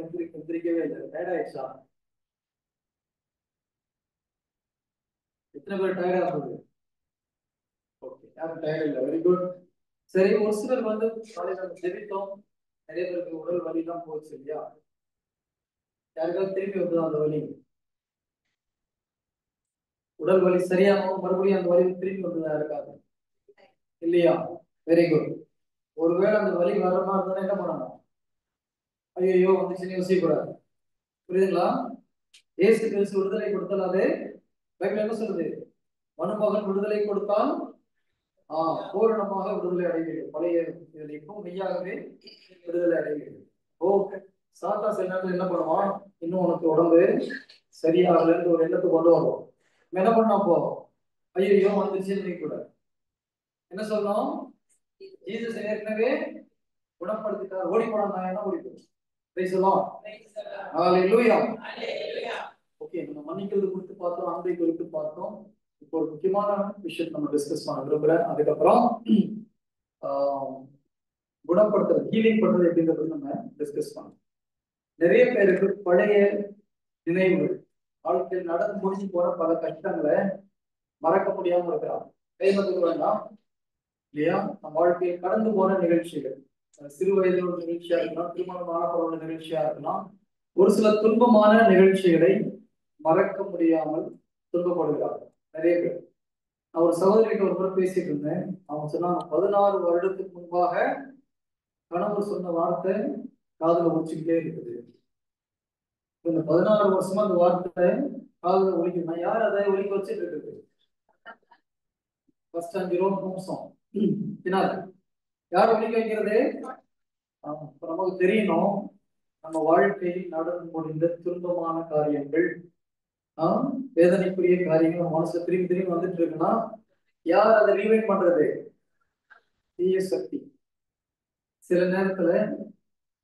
எந்திரிக்கவே இல்லை. டயர்ட் ஆயிடுச்சா? எத்தனை பேர் டயர்டா இருந்தது? ஓகே, யாரும் டயர்ட் இல்லை. Very good. சரி, ஒரு சிலர் வந்து காலையில ஜெபித்தோம், நிறைய பேருக்கு உடல் வலி தான் போச்சு இல்லையா? யாருக்காவது திரும்பி வந்து அந்த வலி, உடல் வலி சரியாகவும் மறுபடியும் அந்த வலி திரும்பி வந்ததா இருக்காது இல்லையா? Very good. ஒருவேளை அந்த வலி வர மாதிரி இருந்தா என்ன பண்ணணும்? ஐயோ வந்துச்சுன்னு யோசிக்கக்கூடாது. புரியுதுங்களா? ஏசு கிறிஸ்து விடுதலை கொடுத்தால் அது பைபிள் என்ன சொல்றது? மனுமகன் விடுதலை கொடுத்தால் பூரணமாக விடுதலை அடைகிறது. பழைய இதில் இப்போ மெய்யாகவே விடுதலை அடைகிறது. ஓ, சாத்தா சில நேரத்தில் என்ன பண்ணுவான்? இன்னும் உனக்கு உடம்பு சரியாகலன்னு ஒரு எண்ணத்தை கொண்டு வரும். என்ன பண்ணா போ, ஐயோ வந்துருச்சுன்னு கூட என்ன சொல்லணும்? ஜீசஸ் ஏற்கனவே குணப்படுத்திட்டார், ஓடி போனா நான் என்ன ஓடி போச்சு. ஓகே, நம்ம மன்னிக்கிறது குறித்து பார்த்தோம், அன்பை குறித்து பார்த்தோம். இப்போ ஒரு முக்கியமான விஷயத்தை நம்ம டிஸ்கஸ் பண்ண விரும்புறேன். அதுக்கப்புறம் குணப்படுத்துறது, ஹீலிங் பண்றது எப்படின்றது நம்ம டிஸ்கஸ் பண்ணோம். நிறைய பேருக்கு பழைய நினைவுகள், வாழ்க்கையில் நடந்து முடிஞ்சு போற பல கஷ்டங்களை மறக்க முடியாம இருக்கிறாங்க. கைமத்துக்கு வேண்டாம் இல்லையா? நம்ம வாழ்க்கையில் கடந்து போன நிகழ்ச்சிகள், சிறு வயதில் ஒரு நிகழ்ச்சியா இருக்கலாம், திருமணமான பருவ நிகழ்ச்சியா இருக்கலாம், ஒரு சில துன்பமான நிகழ்ச்சிகளை மறக்க முடியாமல் துன்பப்படுகிறார்கள் நிறைய பேர். நான் ஒரு சகோதரிகிட்ட ஒரு முறை பேசிட்டு இருந்தேன். அவங்க சொன்னாங்க, 16 வருடத்துக்கு முன்பாக கணவர் சொன்ன வார்த்தை காதுல ஒழிச்சுக்கிட்டே இருக்குது. இந்த 16 வருஷமா அந்த வார்த்தை காதுல ஒழிக்கணும். நான் யார் அதை ஒழிக்க வச்சுட்டு இருக்குது? ஃபர்ஸ்ட் 5 நிமிஷம் பின்னால யார் ஒழிக்க வைக்கிறது? நமக்கு தெரியணும், நம்ம வாழ்க்கையில் நடந்து முடிந்த துன்பமான காரியங்கள், வேதனைக்குரிய காரியங்கள் மனசு திரும்பி திரும்பி வந்துட்டு இருக்குன்னா யார் அதை ரீவைண்ட் பண்றது? தீய சக்தி. சில நேரத்துல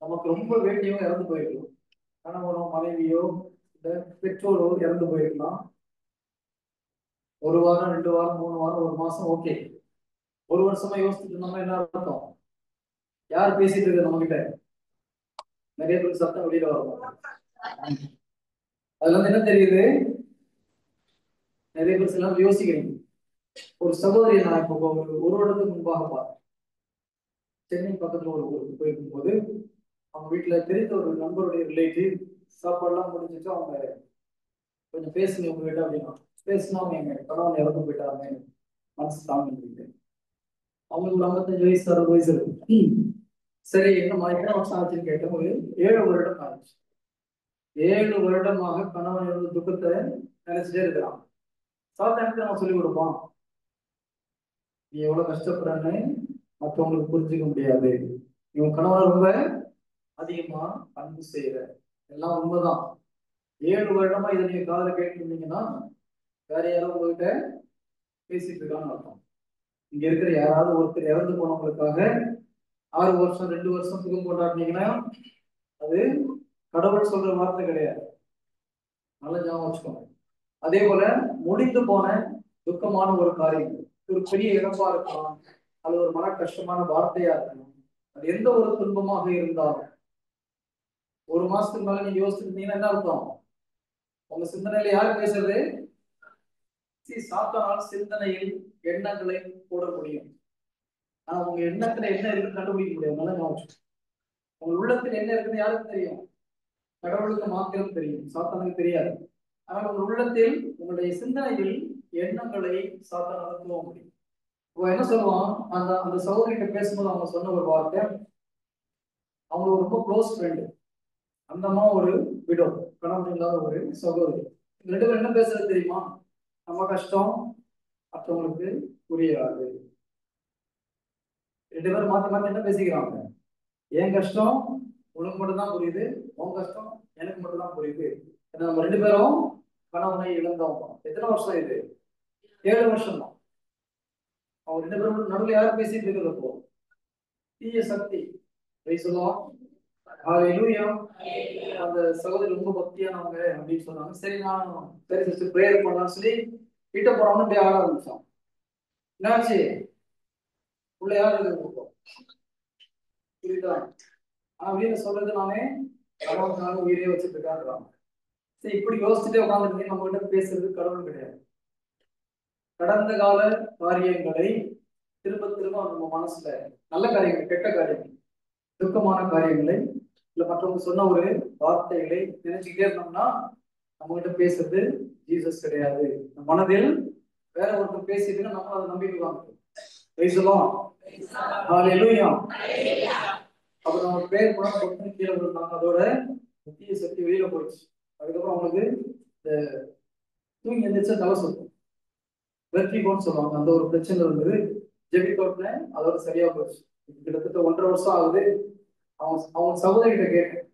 நமக்கு ரொம்ப வேண்டியவங்க இறந்து போயிருக்கலாம், கணவனோ மனைவியோ இல்ல பெற்றோரோ இறந்து போயிருக்கலாம். 1 வாரம் 2 வாரம் 3 வாரம் 1 மாசம் ஓகே. 1 வருஷமா யோசிச்சுட்டு இருந்தோம்னா என்ன அர்த்தம்? யார் பேசிட்டு இருக்கு நம்ம கிட்ட? நிறைய பேர் சத்தம் வெளியில வரும். அதுல இருந்து என்ன தெரியுது? நிறைய பேர் சில யோசிக்கிறீங்க. ஒரு சகோதரியை நான் இப்போ ஒரு வருடத்துக்கு முன்பாக பார்த்தேன். சென்னை பக்கத்துல ஒரு ஊருக்கு போயிருக்கும் போது அவங்க வீட்டுல தெரிந்த ஒரு நண்பருடைய ரிலேட்டிவ் சாப்பாடுலாம் முடிஞ்சிட்டு அவங்க கொஞ்சம் பேசுங்க உங்க கிட்ட அப்படின்னா. பேசினவங்க எங்க கணவன் இறந்து போயிட்டாங்க, மனசு தாங்கிட்டு. அவங்களுக்கு ஒரு 55 வயசு 60 வயசு இருக்கு. சரி, என்ன வருஷம் ஆச்சுன்னு கேட்டேன். ஒரு 7 வருடம் ஆச்சு. 7 வருடமாக கணவன் இறந்த துக்கத்தை நினைச்சிட்டே இருக்கிறான். சாதாரணத்தை நம்ம சொல்லிக் கொடுப்போம், நீ எவ்வளவு கஷ்டப்படுறன்னு மற்றவங்களுக்கு புரிஞ்சுக்க முடியாது, இவன் கணவன் ரொம்ப அதிகமா அன்பு செய்யற, எல்லாம் உண்மைதான். 7 வருடமா இதை நீங்க காதல கேட்டு இருந்தீங்கன்னா வேற யாரும் உங்ககிட்ட பேசிட்டு இருக்கான்னு அர்த்தம். இங்க இருக்கிற யாராவது ஒருத்தர் இறந்து போனவங்களுக்காக 6 வருஷம் 2 வருஷம் சுகம் கொண்டாடினீங்கன்னா அது கடவுள் சொல்ற வார்த்தை கிடையாது. நல்ல ஞாபகம் வச்சுக்கோங்க. அதே போல முடிந்து போன துக்கமான ஒரு காரியம், ஒரு பெரிய இழப்பா இருக்கலாம், அது ஒரு மன கஷ்டமான வார்த்தையா இருக்கணும், அது எந்த ஒரு துன்பமாக இருந்தாலும் 1 மாசத்துக்கு மேல நீங்க யோசிச்சுட்டு இருந்தீங்கன்னா என்ன அர்த்தம்? உங்க சிந்தனையில யாரு பேசுறது? சாத்தானால் சிந்தனையில் எண்ணங்களை போட முடியும். ஆனா உங்க எண்ணத்துல என்ன இருக்குன்னு கண்டுபிடிக்க முடியாது. நல்லா ஞாபகம். உங்க உள்ளத்துல என்ன இருக்குன்னு யாருக்கு தெரியும்? கடவுளுக்கு மாத்திரம் தெரியும், சாத்தானுக்கு தெரியாது. ஆனால் உங்கள் உள்ளத்தில் உங்களுடைய சிந்தனையில் எண்ணங்களை சாத்தானால தூவ முடியும். என்ன சொல்லுவான், அந்த சகோதரிகிட்ட பேசும்போது அவங்க சொன்ன ஒரு வார்த்தை, அவங்களுக்கு ரொம்ப க்ளோஸ் ஃப்ரெண்டு. அந்த அம்மா ஒரு விடோ, கணவன் இல்லாத ஒரு சகோதரி. 2 பேரும் என்ன பேசுறது தெரியுமா? நம்ம கஷ்டம் மற்றவங்களுக்கு புரியாது. 2 பேரும் மாத்தி மாத்தி என்ன பேசிக்கிறாங்க? என் கஷ்டம் உனக்கு மட்டும்தான் புரியுது, உன் கஷ்டம் எனக்கு மட்டும்தான் புரியுது. நம்ம 2 பேரும் கணவனை இழந்தோம். எத்தனை வருஷம் இது? 7 வருஷம் தான். அவங்க 2 பேரும் நடுவில் யாரும் பேசிட்டு இருக்கிறப்போ தீய சக்தி. அந்த சகோதரி ரொம்ப பக்தியானவங்க அப்படின்னு சொன்னாங்க. சரி, நான் சரி சிஸ்டர் பிரேயர் பண்ணலாம்னு சொல்லி கிட்ட போனோம்னு அப்படியே ஆட ஆரம்பிச்சோம். என்னாச்சு? உள்ள யார் இருக்கு புரியுதா? அப்படின்னு சொல்றது நானே கடவுளுக்காக உயிரே வச்சுட்டு இருக்காங்க. சரி, இப்படி யோசிச்சுட்டே உட்காந்துருக்கீங்க. நம்ம கிட்ட பேசுறது கடவுள் கிடையாது. கடந்த கால காரியங்களை திரும்ப திரும்ப நம்ம மனசுல, நல்ல காரியங்கள், கெட்ட காரியங்கள், துக்கமான காரியங்களை, இல்ல மற்றவங்க சொன்ன ஒரு வார்த்தைகளை நினைச்சுக்கிட்டே இருந்தோம்னா நம்ம கிட்ட பேசுறது ஜீசஸ் கிடையாது. மனதில் வேற ஒருத்தர் பேசிட்டு நம்ம அதை நம்பிடுவாங்க. அப்புறம் அவங்க பேர் கூட பொருத்தம் கீழே விழுந்தாங்க. அதோட முக்கிய சக்தி வெளியில போயிடுச்சு. அதுக்கப்புறம் அவங்களுக்கு இந்த தூங்கி எந்திரிச்சா தலை சுத்தம், வெர்டிகோன்னு சொல்லுவாங்க. அந்த ஒரு பிரச்சனை இருந்தது. ஜெபிக்கோட்னே அதோட சரியா போச்சு. கிட்டத்தட்ட 1.5 வருஷம் ஆகுது. அவங்க சகோதரிகிட்ட கேட்டேன்.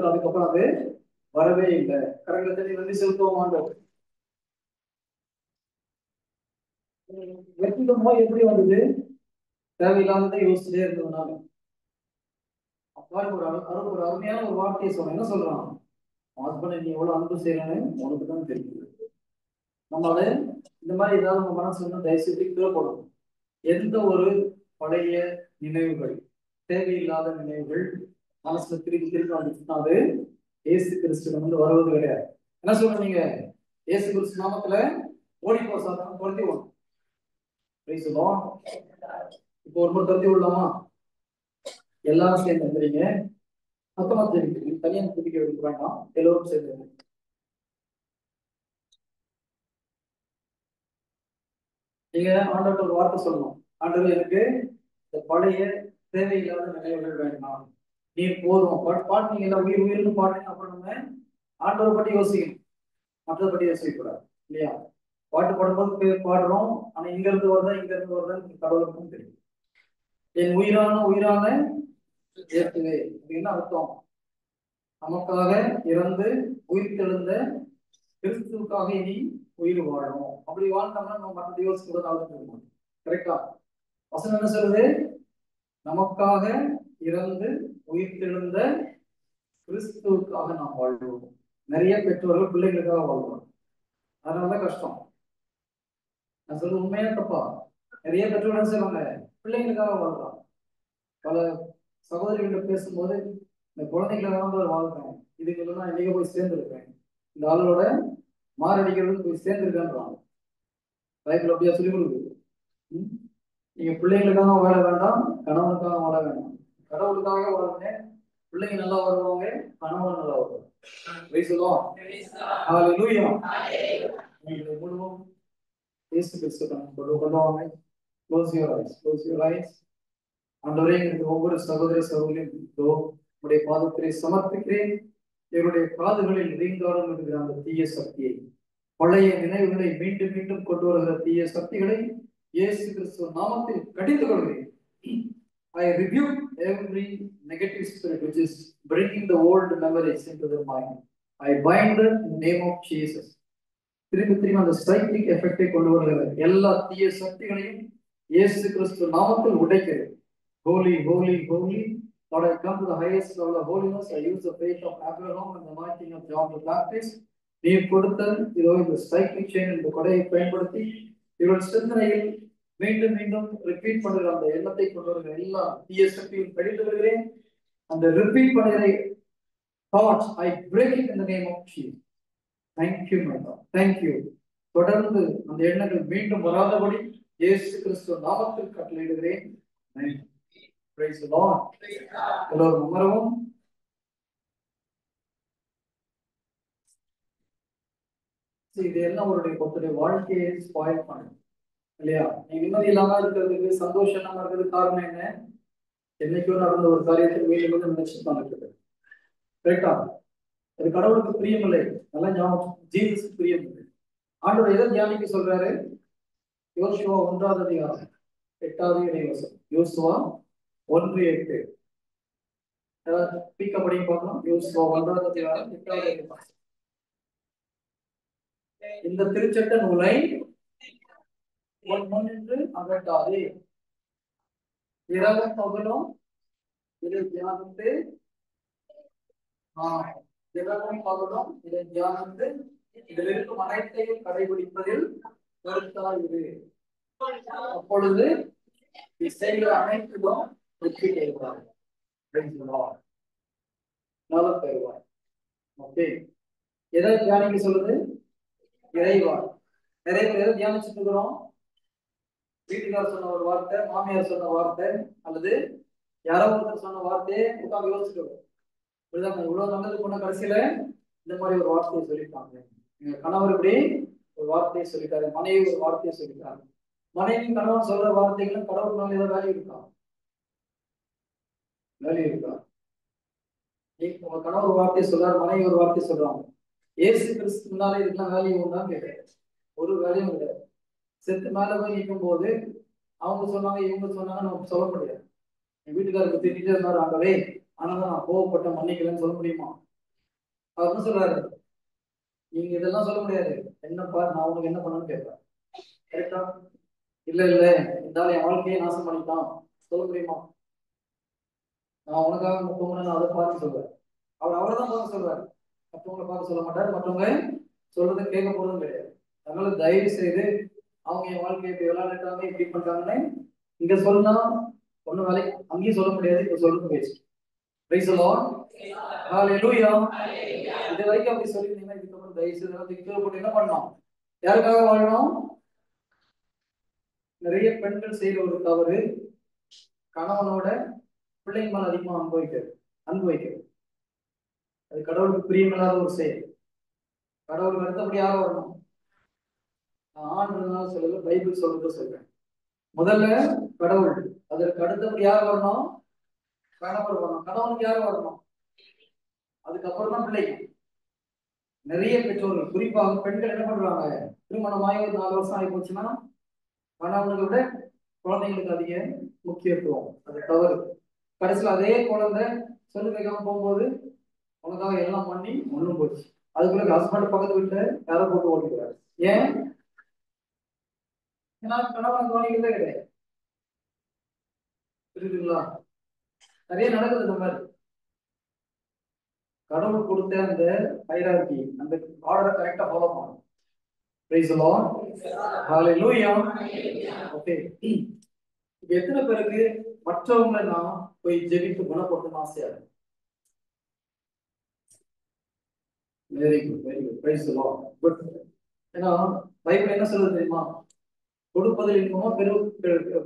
அதுக்கப்புறம் அது வரவே இல்லை. கரங்களை தண்ணி வந்து செலுத்துவோமாங்க. வெற்றிடம் நோய் எப்படி வந்தது? தேவையில்லாததை யோசிச்சுட்டே இருந்ததுனால. ஒரு அருமையான ஒரு வார்த்தையை சொன்ன. என்ன சொல்றான்? ஹஸ்பண்டை நீ எவ்வளவு அன்பு செய்யணும்னு உனக்கு தான் தெரியுது. நம்மளால இந்த மாதிரி ஏதாவது நம்ம மனசு வந்து தயவுசெய்து தேவைப்படும். எந்த ஒரு பழைய நினைவுகள், தேவையில்லாத நினைவுகள் மனசுல திருப்பி திருப்பி வந்துச்சுன்னா அது இயேசு கிறிஸ்து வந்து வருவது கிடையாது. என்ன சொல்ற நீங்க? இயேசு கிறிஸ்து நாமத்துல ஓடிப்போ சாத்தான துரத்தி விடணும். இப்போ ஒரு முறை துரத்தி விடலாமா? எல்லாரும் சேர்ந்து வந்துறீங்க. மொத்தமா தெரிவிக்கிறீங்க. தனியாக திருப்பி எடுக்க வேண்டாம். எல்லோரும் சேர்ந்து நீங்க ஆண்டவர்கிட்ட ஒரு வார்த்தை சொல்லணும். ஆண்டவர், எனக்கு இந்த பழைய தேவையில்லாத நினைவுகள் வேண்டாம். நீ போதும். பாட்டுனீங்க, உயிர் உயிர்னு பாடுறீங்க. அப்புறம் நம்ம ஆண்டவரை பற்றி யோசிக்கணும், மற்றதை பற்றி யோசிக்கக்கூடாது இல்லையா? பாட்டு பாடும்போது பாடுறோம். ஆனா இங்க இருந்து வருதான் கடவுளுக்கும் தெரியும். என் உயிரான இயேசுவே அப்படின்னு அர்த்தம். நமக்காக இறந்து உயிர் தெழுந்த கிறிஸ்துவுக்காக இனி உயிர் வாழணும். அப்படி வாழ்ந்தோம்னா நம்ம மற்ற யோசிக்கிறதால கரெக்டா? வசனம் என்ன சொல்லுது? நமக்காக இறந்து உயிர் தெழுந்த கிறிஸ்துவுக்காக நாம் வாழ்வோம். நிறைய பெற்றோர்கள் பிள்ளைகளுக்காக வாழ்வோம். அதனாலதான் கஷ்டம். நான் சொல்றது உண்மையா தப்பா? நிறைய பெற்றோர்கள் செய்வாங்க, பிள்ளைங்களுக்காக வாழ்றான். பல சகோதரிகளிடம் பேசும்போது இந்த குழந்தைகளுக்காக தான் வாழ்றேன், இதுக்கெல்லாம் இன்னைக்கு போய் சேர்ந்துருக்கேன், இந்த ஆளோட மாரடிக்கிறதுக்கு போய் சேர்ந்துருக்கேன்றாங்க. பைபிள் அப்படியா சொல்லி கொடுக்குது. நீங்க பிள்ளைங்களுக்காக வாழ வேண்டாம், கணவனுக்காக வாழ வேண்டாம். கடவுளுக்காக வாழுங்க. பிள்ளைங்க நல்லா வருவாங்க, கணவன் நல்லா வருவாங்க. முழுவதும் இயேசு கிறிஸ்து கொள்வாங்க. Close your eyes. Close your eyes. ஆண்டவரே, ஒவ்வொரு சகோதர சகோதரியும் உடைய பாதத்திலே சமர்ப்பிக்கிறேன். இவருடைய காதுகளில் ரீங்காரம் இருக்கிற அந்த தீய சக்தியை, பழைய நினைவுகளை மீண்டும் மீண்டும் கொண்டு வருகிற தீய சக்திகளை இயேசு கிறிஸ்துவ நாமத்தில் கடிந்து கொள்கிறேன். I rebuke every negative spirit which is bringing the old memories into their mind. I bind it in the name of Jesus. திரும்பி அந்த சைக்ளிக் எஃபெக்டை கொண்டு வருகிற எல்லா தீய சக்திகளையும் இயேசு கிறிஸ்துவ நாமத்தில் உடைக்கிறேன். Holy, holy, holy. Lord, I come to the highest level of holiness. I use the faith of Abraham and the anointing of John the Baptist. நீ கொடுத்த இதோ இந்த சைக்கிள் செயின், இந்த கொடையை பயன்படுத்தி இவர்கள் சிந்தனையில் மீண்டும் மீண்டும் ரிப்பீட் பண்ணுகிற அந்த எண்ணத்தை கொண்டு வருகிற எல்லா தீய சக்தியும் கடிந்து வருகிறேன். அந்த ரிப்பீட் பண்ணுகிற thoughts, I break it in the name of Jesus. Thank you, my God. Thank you. தொடர்ந்து அந்த எண்ணங்கள் மீண்டும் வராதபடி இயேசு கிறிஸ்துவ நாமத்தில் கட்டளையிடுகிறேன். Praise the Lord. எல்லோரும் அமரவும். இதெல்லாம் ஒருத்தருடைய வாழ்க்கையை ஸ்பாயில் பண்ணும் இல்லையா? நீ நிம்மதி இல்லாம இருக்கிறதுக்கு, சந்தோஷம் இல்லாம இருக்கிறதுக்கு காரணம் என்ன? என்னைக்கோ நடந்த ஒரு காரியத்தை மீண்டும் மீண்டும் நினைச்சு பண்ணிட்டு. கரெக்டா? அது கடவுளுக்கு பிரியம் இல்லை. நல்லா ஞாபகம். ஜீசஸுக்கு பிரியம் இல்லை. ஆண்டவர் எதை தியானிக்க சொல்றாரு? யோசுவா 1ஆவது அதிகாரம் 8வது இறைவசனம். யோசுவா 1:8. படி பார்க்கணும். யோசுவா 1ஆவது அதிகாரம் 8வது இறைவசனம். இந்த திருச்சட்ட நூலை முன்னின்று அகற்றாதே, இரவும் பகலும் இதை தியானித்து இதில் இருக்கும் அனைத்தையும் கடைபிடிப்பதில் கருத்தாயிரு. அப்பொழுது இசைகள் அனைத்திலும் வெற்றி கிடைப்பார். நலம் பெறுவாய். ஓகே, எதை தியானிக்க சொல்லுது? இறைவாய். நிறைய பேர் எதை தியானிச்சுட்டு இருக்கிறோம்? வீட்டுக்காரர் சொன்ன ஒரு வார்த்தை, மாமியார் சொன்ன வார்த்தை, அல்லது யாரோ ஒருத்தர் சொன்ன வார்த்தையே உட்காந்து யோசிச்சுட்டு வரும். இவ்வளவு நல்லது போன கடைசியில இந்த மாதிரி ஒரு வார்த்தையை சொல்லிட்டாங்க. எங்க கணவர் இப்படி ஒரு வார்த்தையை சொல்லிட்டாரு, மனைவி ஒரு வார்த்தையை சொல்லிட்டாங்க. மனைவி கணவன் சொல்ற வார்த்தைகளும் கடவுள் ஏதோ வேல்யூ இருக்கா? வேல்யூ இருக்கா? உங்க கணவர் ஒரு வார்த்தையை சொல்றாரு, மனைவி ஒரு வார்த்தையை சொல்றாங்க. ஏசு கிறிஸ்து முன்னாலே இதுக்கெல்லாம் வேல்யூ உண்டான்னு கேட்கிறேன். ஒரு வேலையும் கிடையாது. செத்து மேல போய் நிற்கும் போது அவங்க சொன்னாங்க இவங்க சொன்னாங்க நம்ம சொல்ல முடியாது. என் வீட்டுக்காரருக்கு திட்டிட்டே இருந்தாரு ஆகவே, ஆனாலும் நான் கோவப்பட்ட மன்னிக்கலன்னு சொல்ல முடியுமா? அவர் என்ன சொல்றாரு? நீங்க இதெல்லாம் சொல்ல முடியாது. என்னப்பா நான் உனக்கு என்ன பண்ணணும்னு கேட்பேன். கரெக்டா? இல்ல இல்ல, இருந்தாலும் என் வாழ்க்கையை நாசம் பண்ணிட்டான் சொல்ல முடியுமா? நான் உனக்காக முப்பது அதை பார்த்து சொல்லுவேன். அவர் தான் பார்க்க சொல்றாரு, மற்றவங்களை பார்க்க சொல்ல மாட்டாரு. மற்றவங்க சொல்றதை கேட்க போறதும் கிடையாது. அதனால தயவு செய்து அவங்க என் வாழ்க்கையை இப்படி விளையாண்டுட்டாங்க இப்படி பண்றாங்கன்னு இங்க சொன்னா ஒன்னும் வேலை அங்கேயும் சொல்ல முடியாது. இப்ப சொல்றது பேச்சு. Praise the Lord. ஹalleluya. இது வரைக்கும் அப்படி சொல்லிருந்தீங்கன்னா இதுக்கப்புறம் தயவு செய்து போட்டு என்ன பண்ணணும்? யாருக்காக வாழணும்? நிறைய பெண்கள் செய்யற ஒரு தவறு, கணவனோட பிள்ளைங்க மேல அதிகமா அன்பு வைக்கிறது. அது கடவுளுக்கு பிரியமில்லாத ஒரு செயல். கடவுளுக்கு அடுத்தபடி யார் வரணும்? நான் ஆண்டுனால சொல்லல, பைபிள் சொல்றது சொல்றேன். முதல்ல கடவுள், அதற்கு அடுத்தபடி யார் வரணும்? கணவர் வரணும். கணவனுக்கு யார் வரணும்? அதுக்கப்புறம் தான் பிள்ளைங்க. நிறைய பெற்றோர்கள், குறிப்பாக பெண்கள் என்ன பண்றாங்க? திருமணமாகி ஒரு 4 வருஷம் ஆகி போச்சுன்னா கணவனை விட குழந்தைங்களுக்கு அதிக முக்கியத்துவம். அது தவறு. கடைசியில் அதே குழந்தை சொல்லி வைக்காம போகும்போது உனக்காக எல்லாம் பண்ணி ஒண்ணும் போச்சு. அதுக்குள்ள ஹஸ்பண்ட் பக்கத்து வீட்டுல யாரோ போட்டு ஓடிக்கிறாரு. ஏன்? ஏன்னா கணவன் கவனிக்கிறதே கிடையாது. புரியுதுங்களா? நிறைய நடக்குது இந்த மாதிரி. கடவுள் கொடுத்த அந்த ஹைரார்கி, அந்த ஆர்டரை கரெக்டா ஃபாலோ பண்ணணும். Price the Lord. Hallelujah. Okay, எத்தனை பேருக்கு மற்றவங்களை நான் போய் ஜெபித்து குணப்படுத்தணும் ஆசையா இருக்கு? Very good, very good. Price the Lord. Good. ஏன்னா பைபிள் என்ன சொல்லுது தெரியுமா? கொடுப்பதில் இன்பமோ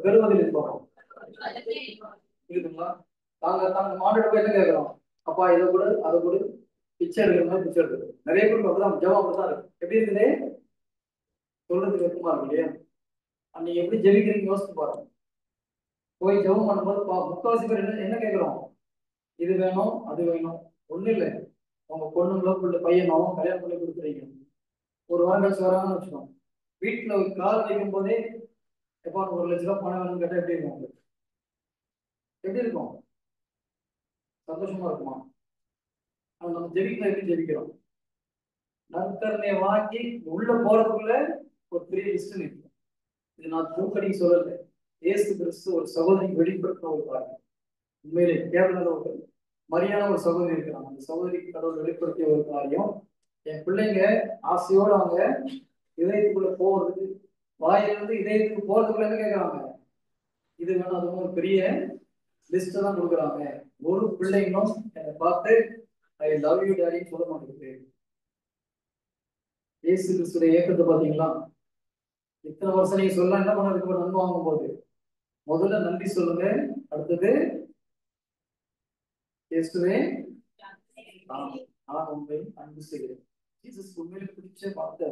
பெறுவதில் இன்பமோ? இருக்குங்களா? நாங்க மாநில போய் என்ன கேட்கிறோம்? அப்பா இதை கூட அதை கூட பிச்சை எடுக்கிறோம், பிச்சை எடுக்கிறோம். நிறைய பேருக்கு அப்படிதான் ஜெபம் அப்படிதான் இருக்கு. எப்படி இருக்குது? சொல்றதுக்கு வெக்கமா இருக்கு இல்லையா? நீங்க எப்படி ஜெபிக்கிறீங்க யோசிச்சு பாருங்க. போய் ஜெபம் பண்ணும்போது முக்காவாசி பேர் என்ன கேட்கிறோம்? இது வேணும் அது வேணும். ஒண்ணு இல்லை, உங்க பொண்ணுங்களோ பிள்ளை பையனோ கல்யாணம் பண்ணி கொடுக்குறீங்க. ஒரு வாரம் கழிச்சு வராங்கன்னு வச்சுக்கோங்க. வீட்டுல ஒரு கால் வைக்கும் போதே எப்பா 1,00,000 பணம் வேணும்னு கேட்டா எப்படி இருக்கும் உங்களுக்கு? எப்படி இருக்கும்? சந்தோஷமா இருக்குமா? ஆனா நம்ம ஜெபிக்கலாம். எப்படி ஜெபிக்கிறோம்? நற்கரணையை வாங்கி உள்ள போறதுக்குள்ள ஒரு பெரிய லிஸ்ட் நிற்கும். இது நான் தூக்கடி சொல்லல. இயேசு கிறிஸ்து ஒரு சகோதரிக்கு வெளிப்படுத்தின ஒரு காரியம். உண்மையிலே கேரளால ஒரு மரியான ஒரு சகோதரி இருக்கிறாங்க. அந்த சகோதரிக்கு கடவுள் வெளிப்படுத்திய ஒரு காரியம். என் பிள்ளைங்க ஆசையோடு அவங்க இதயத்துக்குள்ள போறதுக்கு, வாயிலிருந்து இதயத்துக்கு போறதுக்குள்ள என்ன கேட்கறாங்க? இது வேணும் அது ஒரு பெரிய லிஸ்ட் தான் கொடுக்குறாங்க. ஒரு பிள்ளைங்களும் என்னை பார்த்து ஐ லவ் யூ டாடின்னு சொல்ல மாட்டேங்குது. இயேசு கிறிஸ்துடைய இயக்கத்தை பாத்தீங்களா? இத்தனை வருஷம் நீங்க சொல்ல என்ன பண்ணதுக்கு ஒரு நன்மை வாங்கும் போது முதல்ல நன்றி சொல்லுங்க. அடுத்தது இயேசுவே நான் உண்மை அன்பு செய்கிறேன். ஜீசஸ் உண்மையில பிடிச்ச வார்த்தை.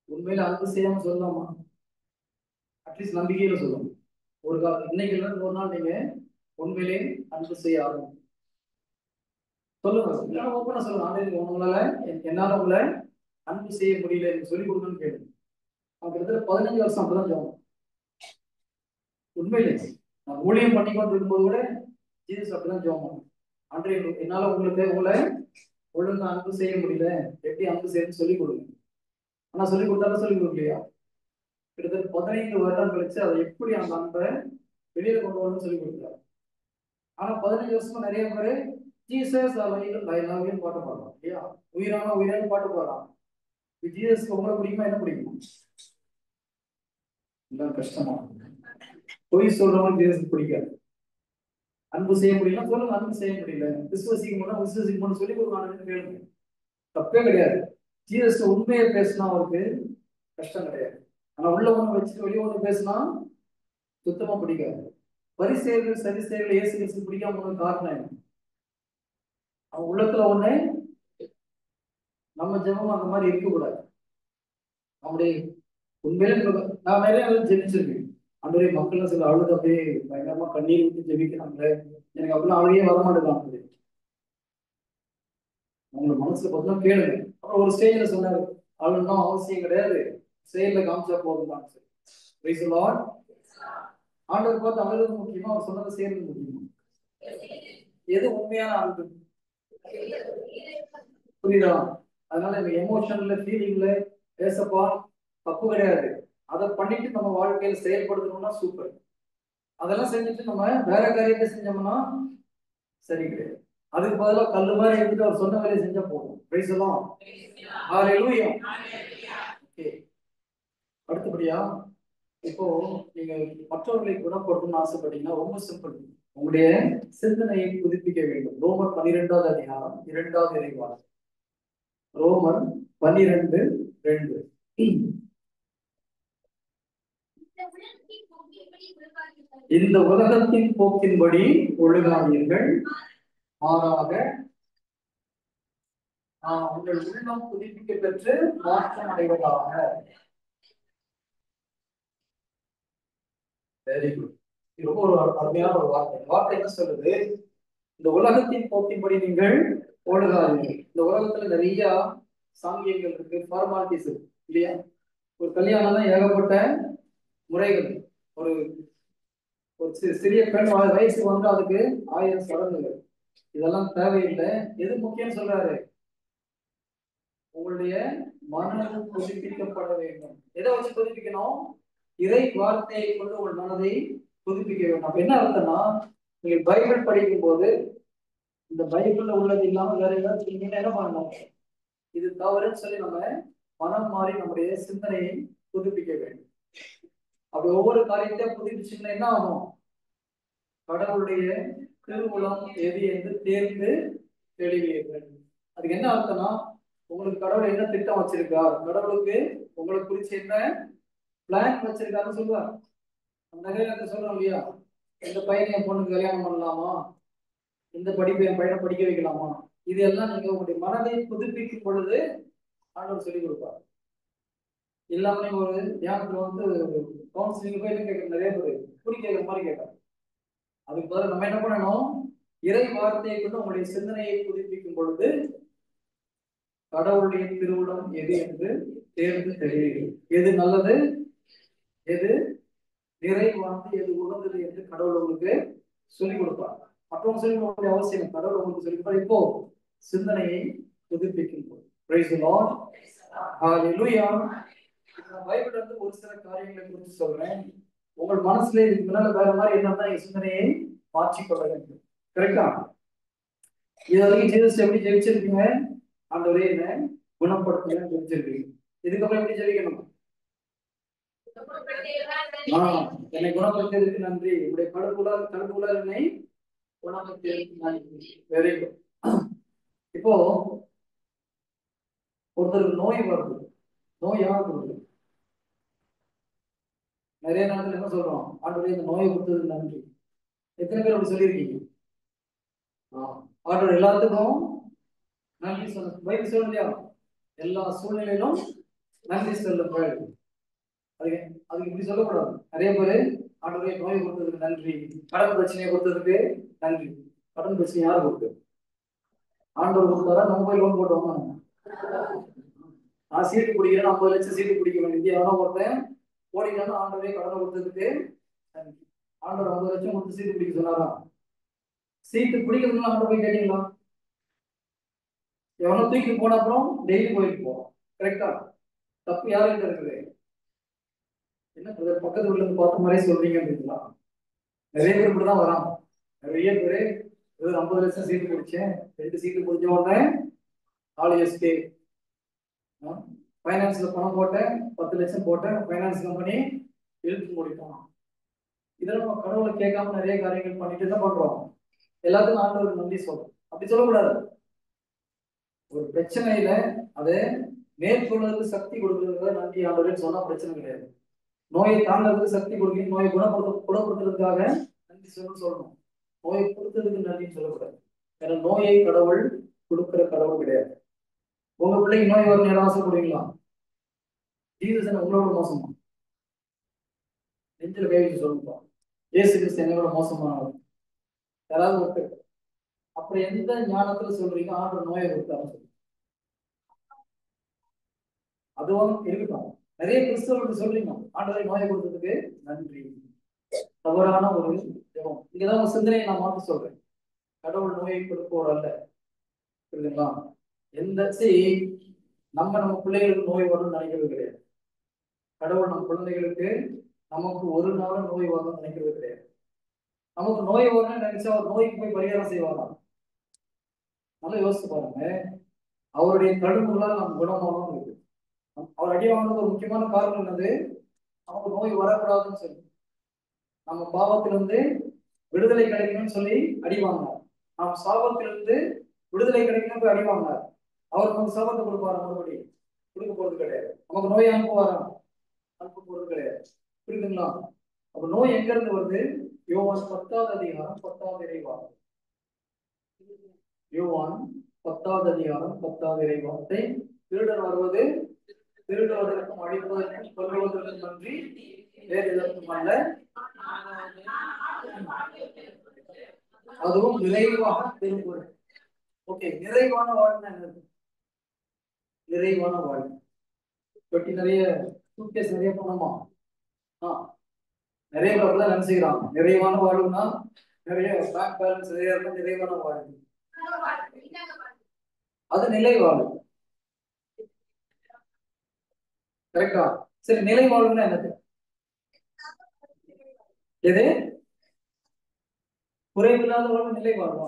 உண்மையில அன்பு செய்யாம சொல்லலாமா? அட்லீஸ்ட் நம்பிக்கையில சொல்லணும். ஒரு காலம் இன்னைக்கு இல்லைன்னு ஒரு நாள் நீங்க உண்மையிலே அன்பு செய்ய ஆகும் சொல்லுங்க. ஓப்பனா சொல்லுங்க. ஆண்டு உங்களால என்னால உங்களை அன்பு செய்ய முடியல எனக்கு சொல்லிக் கொடுக்கணும்னு கேளுங்க. கிட்டத்தட்ட 15 வருஷம் அப்படிதான் ஜெபம். உண்மையிலே நான் ஊழியம் பண்ணி கொண்டு இருக்கும்போது கூட ஜீசஸ் அப்படிதான் ஜெபம் பண்ணும். அன்றைய என்னால உங்களை ஒழுங்கா அன்பு செய்ய முடியல, எப்படி அன்பு செய்யணும்னு சொல்லிக் கொடுங்க. ஆனா சொல்லிக் கொடுத்தாலும் சொல்லிக் கொடுக்கலையா? கிட்டத்தட்ட 15 வருடம் கழிச்சு அதை எப்படி அந்த அன்பை வெளியில கொண்டு வரணும்னு சொல்லிக் கொடுத்தாரு. ஆனா 15 வருஷமா நிறைய பேரு ஜீசஸ் ஐ லவ் யூ பாட்டு பாடுறான் இல்லையா? உயிரான பாட்டு பாடுறான். ஜீசஸ்க்கு உங்களை பிடிக்குமா? என்ன பிடிக்கும்? எல்லாம் கஷ்டமா. பொய் சொல்றவங்க ஜீசஸ் பிடிக்காது. அன்பு செய்ய முடியல சொல்லுங்க, அன்பு செய்ய முடியல. விசுவசிக்க முடியல விசுவசிக்க முடியும் சொல்லி ஒரு நாலு கேளுங்க, தப்பே கிடையாது. ஜீசஸ் உண்மையை பேசினா அவருக்கு கஷ்டம் கிடையாது. ஆனா உள்ள ஒண்ணு வச்சுட்டு வெளியே ஒண்ணு பேசினா சுத்தமா பிடிக்காது. பரிசேயர்கள் சரிசேயர்கள் இயேசு கிறிஸ்து பிடிக்காம போன காரணம் என்ன? அவன் உள்ளத்துல ஒண்ணு. நம்ம ஜெபம் அந்த மாதிரி இருக்கக்கூடாது. நம்முடைய உண்மையிலே நான் நிறைய ஜெபிச்சிருக்கேன். அன்றைய மக்கள் சில அழுது அப்படியே பயங்கரமா கண்ணீர் விட்டு ஜெபிக்கிறாங்க. எனக்கு அப்படிலாம் அழுகையே வரமாட்டேங்காங்க. உங்க மனசுல பார்த்தா கேளுங்க. அப்புறம் ஒரு ஸ்டேஜ்ல சொன்னாரு, அழுணும் அவசியம் கிடையாது, செயல்ல காமிச்சா போதும் தான். ஆண்டவர் பார்த்து அழுது முக்கியமா, அவர் சொன்னதை செய்யறது முக்கியமா? எது உண்மையான அன்பு? புரியுதா? அதனால இந்த எமோஷன்ல ஃபீலிங்ல பேசப்பா தப்பு கிடையாது. அதை பண்ணிட்டு நம்ம வாழ்க்கையில செயல்படுத்தணும்னா சூப்பர். அதெல்லாம் செஞ்சுட்டு நம்ம வேற காரியத்தை செஞ்சோம்னா சரி கிடையாது. அதுக்கு பதிலாக கல்லு மாதிரி எடுத்துட்டு அவர் சொன்ன வேலையை செஞ்சா போதும். பேசலாம். அடுத்தபடியா, இப்போ நீங்க மற்றவர்களை குணப்படுத்தணும்னு ஆசைப்பட்டீங்கன்னா ரொம்ப சிம்பிள். உங்களுடைய சிந்தனையை புதுப்பிக்க வேண்டும். ரோமர் 12வது அதிகாரம் 2வது இறைவார். ரோமர் 12:2. இந்த உலகத்தின் போக்கின்படி ஒழுகாதீர்கள், மாறாக உங்கள் உள்ளம் புதுப்பிக்க பெற்று மாற்றம் அடைவதாக. Very good. இது ரொம்ப ஒரு அருமையான ஒரு வார்த்தை. வார்த்தை என்ன சொல்லுது? இந்த உலகத்தின் போக்கின்படி நீங்கள் ஒழுகாதீர்கள். இந்த உலகத்துல நிறைய சாங்கியங்கள் இருக்கு, ஃபார்மாலிட்டிஸ் இருக்கு இல்லையா? ஒரு கல்யாணம் தான் ஏகப்பட்ட முறைகள். ஒரு சிறிய பெண் வயசுக்கு வந்து அதுக்கு 1000 சடங்குகள். இதெல்லாம் தேவையில்லை. எது முக்கியம் சொல்றாரு? உங்களுடைய மனம் புதுப்பிக்கப்பட வேண்டும். எதை வச்சு புதுப்பிக்கணும்? இறை வார்த்தையை கொண்டு உங்கள் மனதை புதுப்பிக்க வேண்டும். அப்ப என்ன அர்த்தம்னா, நீங்க பைபிள் படிக்கும் போது இந்த பைபிள்ல உள்ளது இல்லாம வேற ஏதாவது நீங்க என்ன பண்ணணும்? இது தவறுன்னு சொல்லி நம்ம மனம் மாறி நம்முடைய சிந்தனையை புதுப்பிக்க வேண்டும். அப்படி ஒவ்வொரு காரியத்தையும் புதுப்பிச்சுன்னா என்ன ஆகும்? கடவுளுடைய திருவுளம் எது என்று தேர்ந்து தெளிவீர்கள். அதுக்கு என்ன அர்த்தம்னா, உங்களுக்கு கடவுள் என்ன திட்டம் வச்சிருக்கார், கடவுளுக்கு உங்களை குறிச்சு என்ன பிளான் வச்சிருக்காருன்னு சொல்லுவார். நிறைய நேரத்தை சொல்றோம் இல்லையா, இந்த பையனை என் பொண்ணுக்கு கல்யாணம் பண்ணலாமா, இந்த படிப்பு என் பையனை படிக்க வைக்கலாமா, இது எல்லாம் நீங்க உங்களுடைய மனதை புதுப்பிக்கும் பொழுது ஆண்டவர் சொல்லிக் கொடுப்பார். இல்லாம நீங்க ஒரு தியானத்துல வந்து கவுன்சிலிங் போய் கேட்க நிறைய பேர் குறி கேட்கிற மாதிரி கேட்கறாங்க. அதுக்கு பதில் நம்ம என்ன பண்ணணும்? இறை வார்த்தையை கொண்டு உங்களுடைய சிந்தனையை புதுப்பிக்கும் பொழுது கடவுளுடைய திருவுளம் எது என்று தேர்ந்து தெரியுங்கள். எது நல்லது, எது நிறைவானது, எது உகந்தது என்று கடவுள் உங்களுக்கு சொல்லிக் கொடுப்பார். மற்றவங்க சொல்லிக் கொடுக்க அவசியம், கடவுள் உங்களுக்கு சொல்லிக் கொடுப்பார். இப்போ சிந்தனையை புதுப்பிக்கும் போது. Praise the Lord. Hallelujah. Bible வந்து ஒரு சில காரியங்களை குறித்து சொல்றேன். உங்கள் மனசுல இதுக்கு முன்னால வேற மாதிரி என்னன்னா சிந்தனையை மாற்றிக்கொள்ள வேண்டும். கரெக்டா? இது வரைக்கும் ஜீசஸ் எப்படி ஜெயிச்சிருக்கீங்க? ஆண்டவரே என்ன குணப்படுத்துங்க ஜெயிச்சிருக்கீங்க. இதுக்கப்புறம் எப்படி ஜெயிக்கணும்? என்னை குணப்படுத்தியதற்கு நன்றி, உங்களுடைய கடவுளால் என்னை குணப்படுத்தியதற்கு நன்றி. Very good. இப்போ ஒருத்தருக்கு நோய் வருது. நோய் யாருக்கு வருது? நிறைய நேரத்துல என்ன சொல்றோம்? ஆண்டவரே இந்த நோயை கொடுத்ததுக்கு நன்றி. எத்தனை பேர் அப்படி சொல்லியிருக்கீங்க? ஆண்டவர் எல்லாத்துக்கும் நன்றி சொல்ல பைபிள் சொல்ல இல்லையா? எல்லா சூழ்நிலையிலும் நன்றி சொல்லுங்கள். அதுக்கு அதுக்கு இப்படி சொல்லக்கூடாது. நிறைய பேர் ஆண்டவரே நோயை கொடுத்ததுக்கு நன்றி, கடன் பிரச்சனையை கொடுத்ததுக்கு நன்றி. கடன் பிரச்சனை யாரு கொடுத்து? ஆண்டவர் கொடுத்தாரா? நம்ம போய் லோன் போட்டு வாங்க. நான் சீட்டு பிடிக்கிறேன், 50 லட்சம் சீட்டு பிடிக்க வேண்டியது எவனோ ஒருத்தன் ஓடினாலும் ஆண்டவரே கடனை கொடுத்ததுக்கு நன்றி. ஆண்டவர் 50 லட்சம் கொடுத்து சீட்டு பிடிக்க சொன்னாரா? சீட்டு பிடிக்கிறதுனால ஆண்டவர் போய் கேட்டீங்களா? எவனோ தூக்கி போன அப்புறம் டெய்லி போயிட்டு போவோம். கரெக்டா? தப்பு யாருக்கிட்ட இருக்குது? என்ன பக்கத்து வீட்டுல இருந்து பார்த்த மாதிரியே சொல்றீங்க அப்படிங்களா? நிறைய பேர் இப்படிதான் வராங்க. நிறைய பேரு 50 லட்சம் சீட்டு பிடிச்சேன், 2 சீட்டு பிடிச்ச உடனே 4 எஸ்கே பைனான்ஸ்ல பணம் போட்டேன், 10 லட்சம் போட்டேன், பைனான்ஸ் கம்பெனி இழுத்து முடிப்போம். இதெல்லாம் நம்ம கடவுளை கேட்காம நிறைய காரியங்கள் பண்ணிட்டு என்ன பண்றோம்? எல்லாத்துக்கும் ஆண்டவருக்கு நன்றி சொல்லணும். அப்படி சொல்லக்கூடாது. ஒரு பிரச்சனையில அதை மேற்கொள்வதற்கு சக்தி கொடுக்கறதுக்காக நன்றி ஆண்டவரே சொன்னா பிரச்சனை கிடையாது. நோயை தாண்டறதுக்கு சக்தி கொடுக்கணும், நோயை குணப்படுத்துறதுக்காக நன்றி சொல்லணும். நோயை கொடுத்ததுக்கு நன்றின்னு சொல்லக்கூடாது. ஏன்னா நோயை கடவுள் கொடுக்கிற கடவுள் கிடையாது. உங்க பிள்ளைக்கு நோய் வரும் நேரம் ஆசைப்படுவீங்களா? ஜீசஸ் உங்களோட மோசமா? நெஞ்சில் கை வச்சு சொல்லுப்பா, இயேசு கிறிஸ்து என்னோட மோசமானவர் யாராவது ஒருத்தர். அப்புறம் எந்த ஞானத்துல சொல்றீங்க ஆண்டவர் நோயை கொடுத்தாரு சொல்லி? அதுவும் இருக்கட்டும். நிறைய கிறிஸ்தவர்கள் சொல்றீங்க ஆண்டவரை நோயை கொடுத்ததுக்கு நன்றி. தவறான ஒரு ஜெபம். இங்கதான் உங்க சிந்தனையை நான் மாற்ற சொல்றேன். கடவுள் நோயை கொடுப்போர் அல்ல. புரியுதுங்களா? எந்த நம்ம பிள்ளைகளுக்கு நோய் வரும்னு நினைக்கிறது கிடையாது. கடவுள் நம் குழந்தைகளுக்கு நமக்கு ஒரு நாளும் நோய் வரும்னு நினைக்கிறது கிடையாது. நமக்கு நோய் வரும்னு நினைச்சா அவர் நோய்க்கு போய் பரிகாரம் செய்வாரா? நல்லா யோசிச்சு பாருங்க. அவருடைய கடுமைகளால் நாம் குணமானோம் இருக்கு. அவர் அடி வாங்கினது ஒரு முக்கியமான காரணம் என்னது? நமக்கு நோய் வரக்கூடாதுன்னு சொல்லி, நம்ம பாவத்திலிருந்து விடுதலை கிடைக்கணும்னு சொல்லி அடி வாங்கினார். நாம் சாபத்திலிருந்து விடுதலை கிடைக்கணும் போய் அடி வாங்கினார். அவர் நமக்கு சாபத்தை கொடுப்பாரா? மறுபடி கொடுக்க போறது கிடையாது. நமக்கு நோய் அனுப்புவாரா? அனுப்ப போறது கிடையாது. புரியுதுங்களா? அப்ப நோய் எங்க இருந்து வருது? யோவான் 10வது அதிகாரம் 10வது இறைவார்த்தை. யோவான் 10வது அதிகாரம் 10வது இறைவார்த்தை. திருடன் வருவது திருடுவதற்கும் அழிப்பதற்கும் கொல்லுவதற்கும் நன்றி வேறு எதற்கும் அல்ல, அதுவும் நிறைவாக திரும்புவது. ஓகே, நிறைவான வாழ்க்கை என்னது? நிறைவான வாழ்க்கை. தொட்டி நிறைய சூட்கேஸ் நிறைய பணமா? நிறைய பேர் தான் நினைச்சுக்கிறாங்க நிறைவான வாழ்வுனா நிறைய பேங்க் பேலன்ஸ் நிறைய இருக்கும், நிறைவான வாழ்வு. அது நிலை வாழ்வு. கரெக்டா? சரி, நிலை வாழ்வுன்னா என்னது? எது? குறைவில்லாத வாழ்வு நிலை வாழ்வா?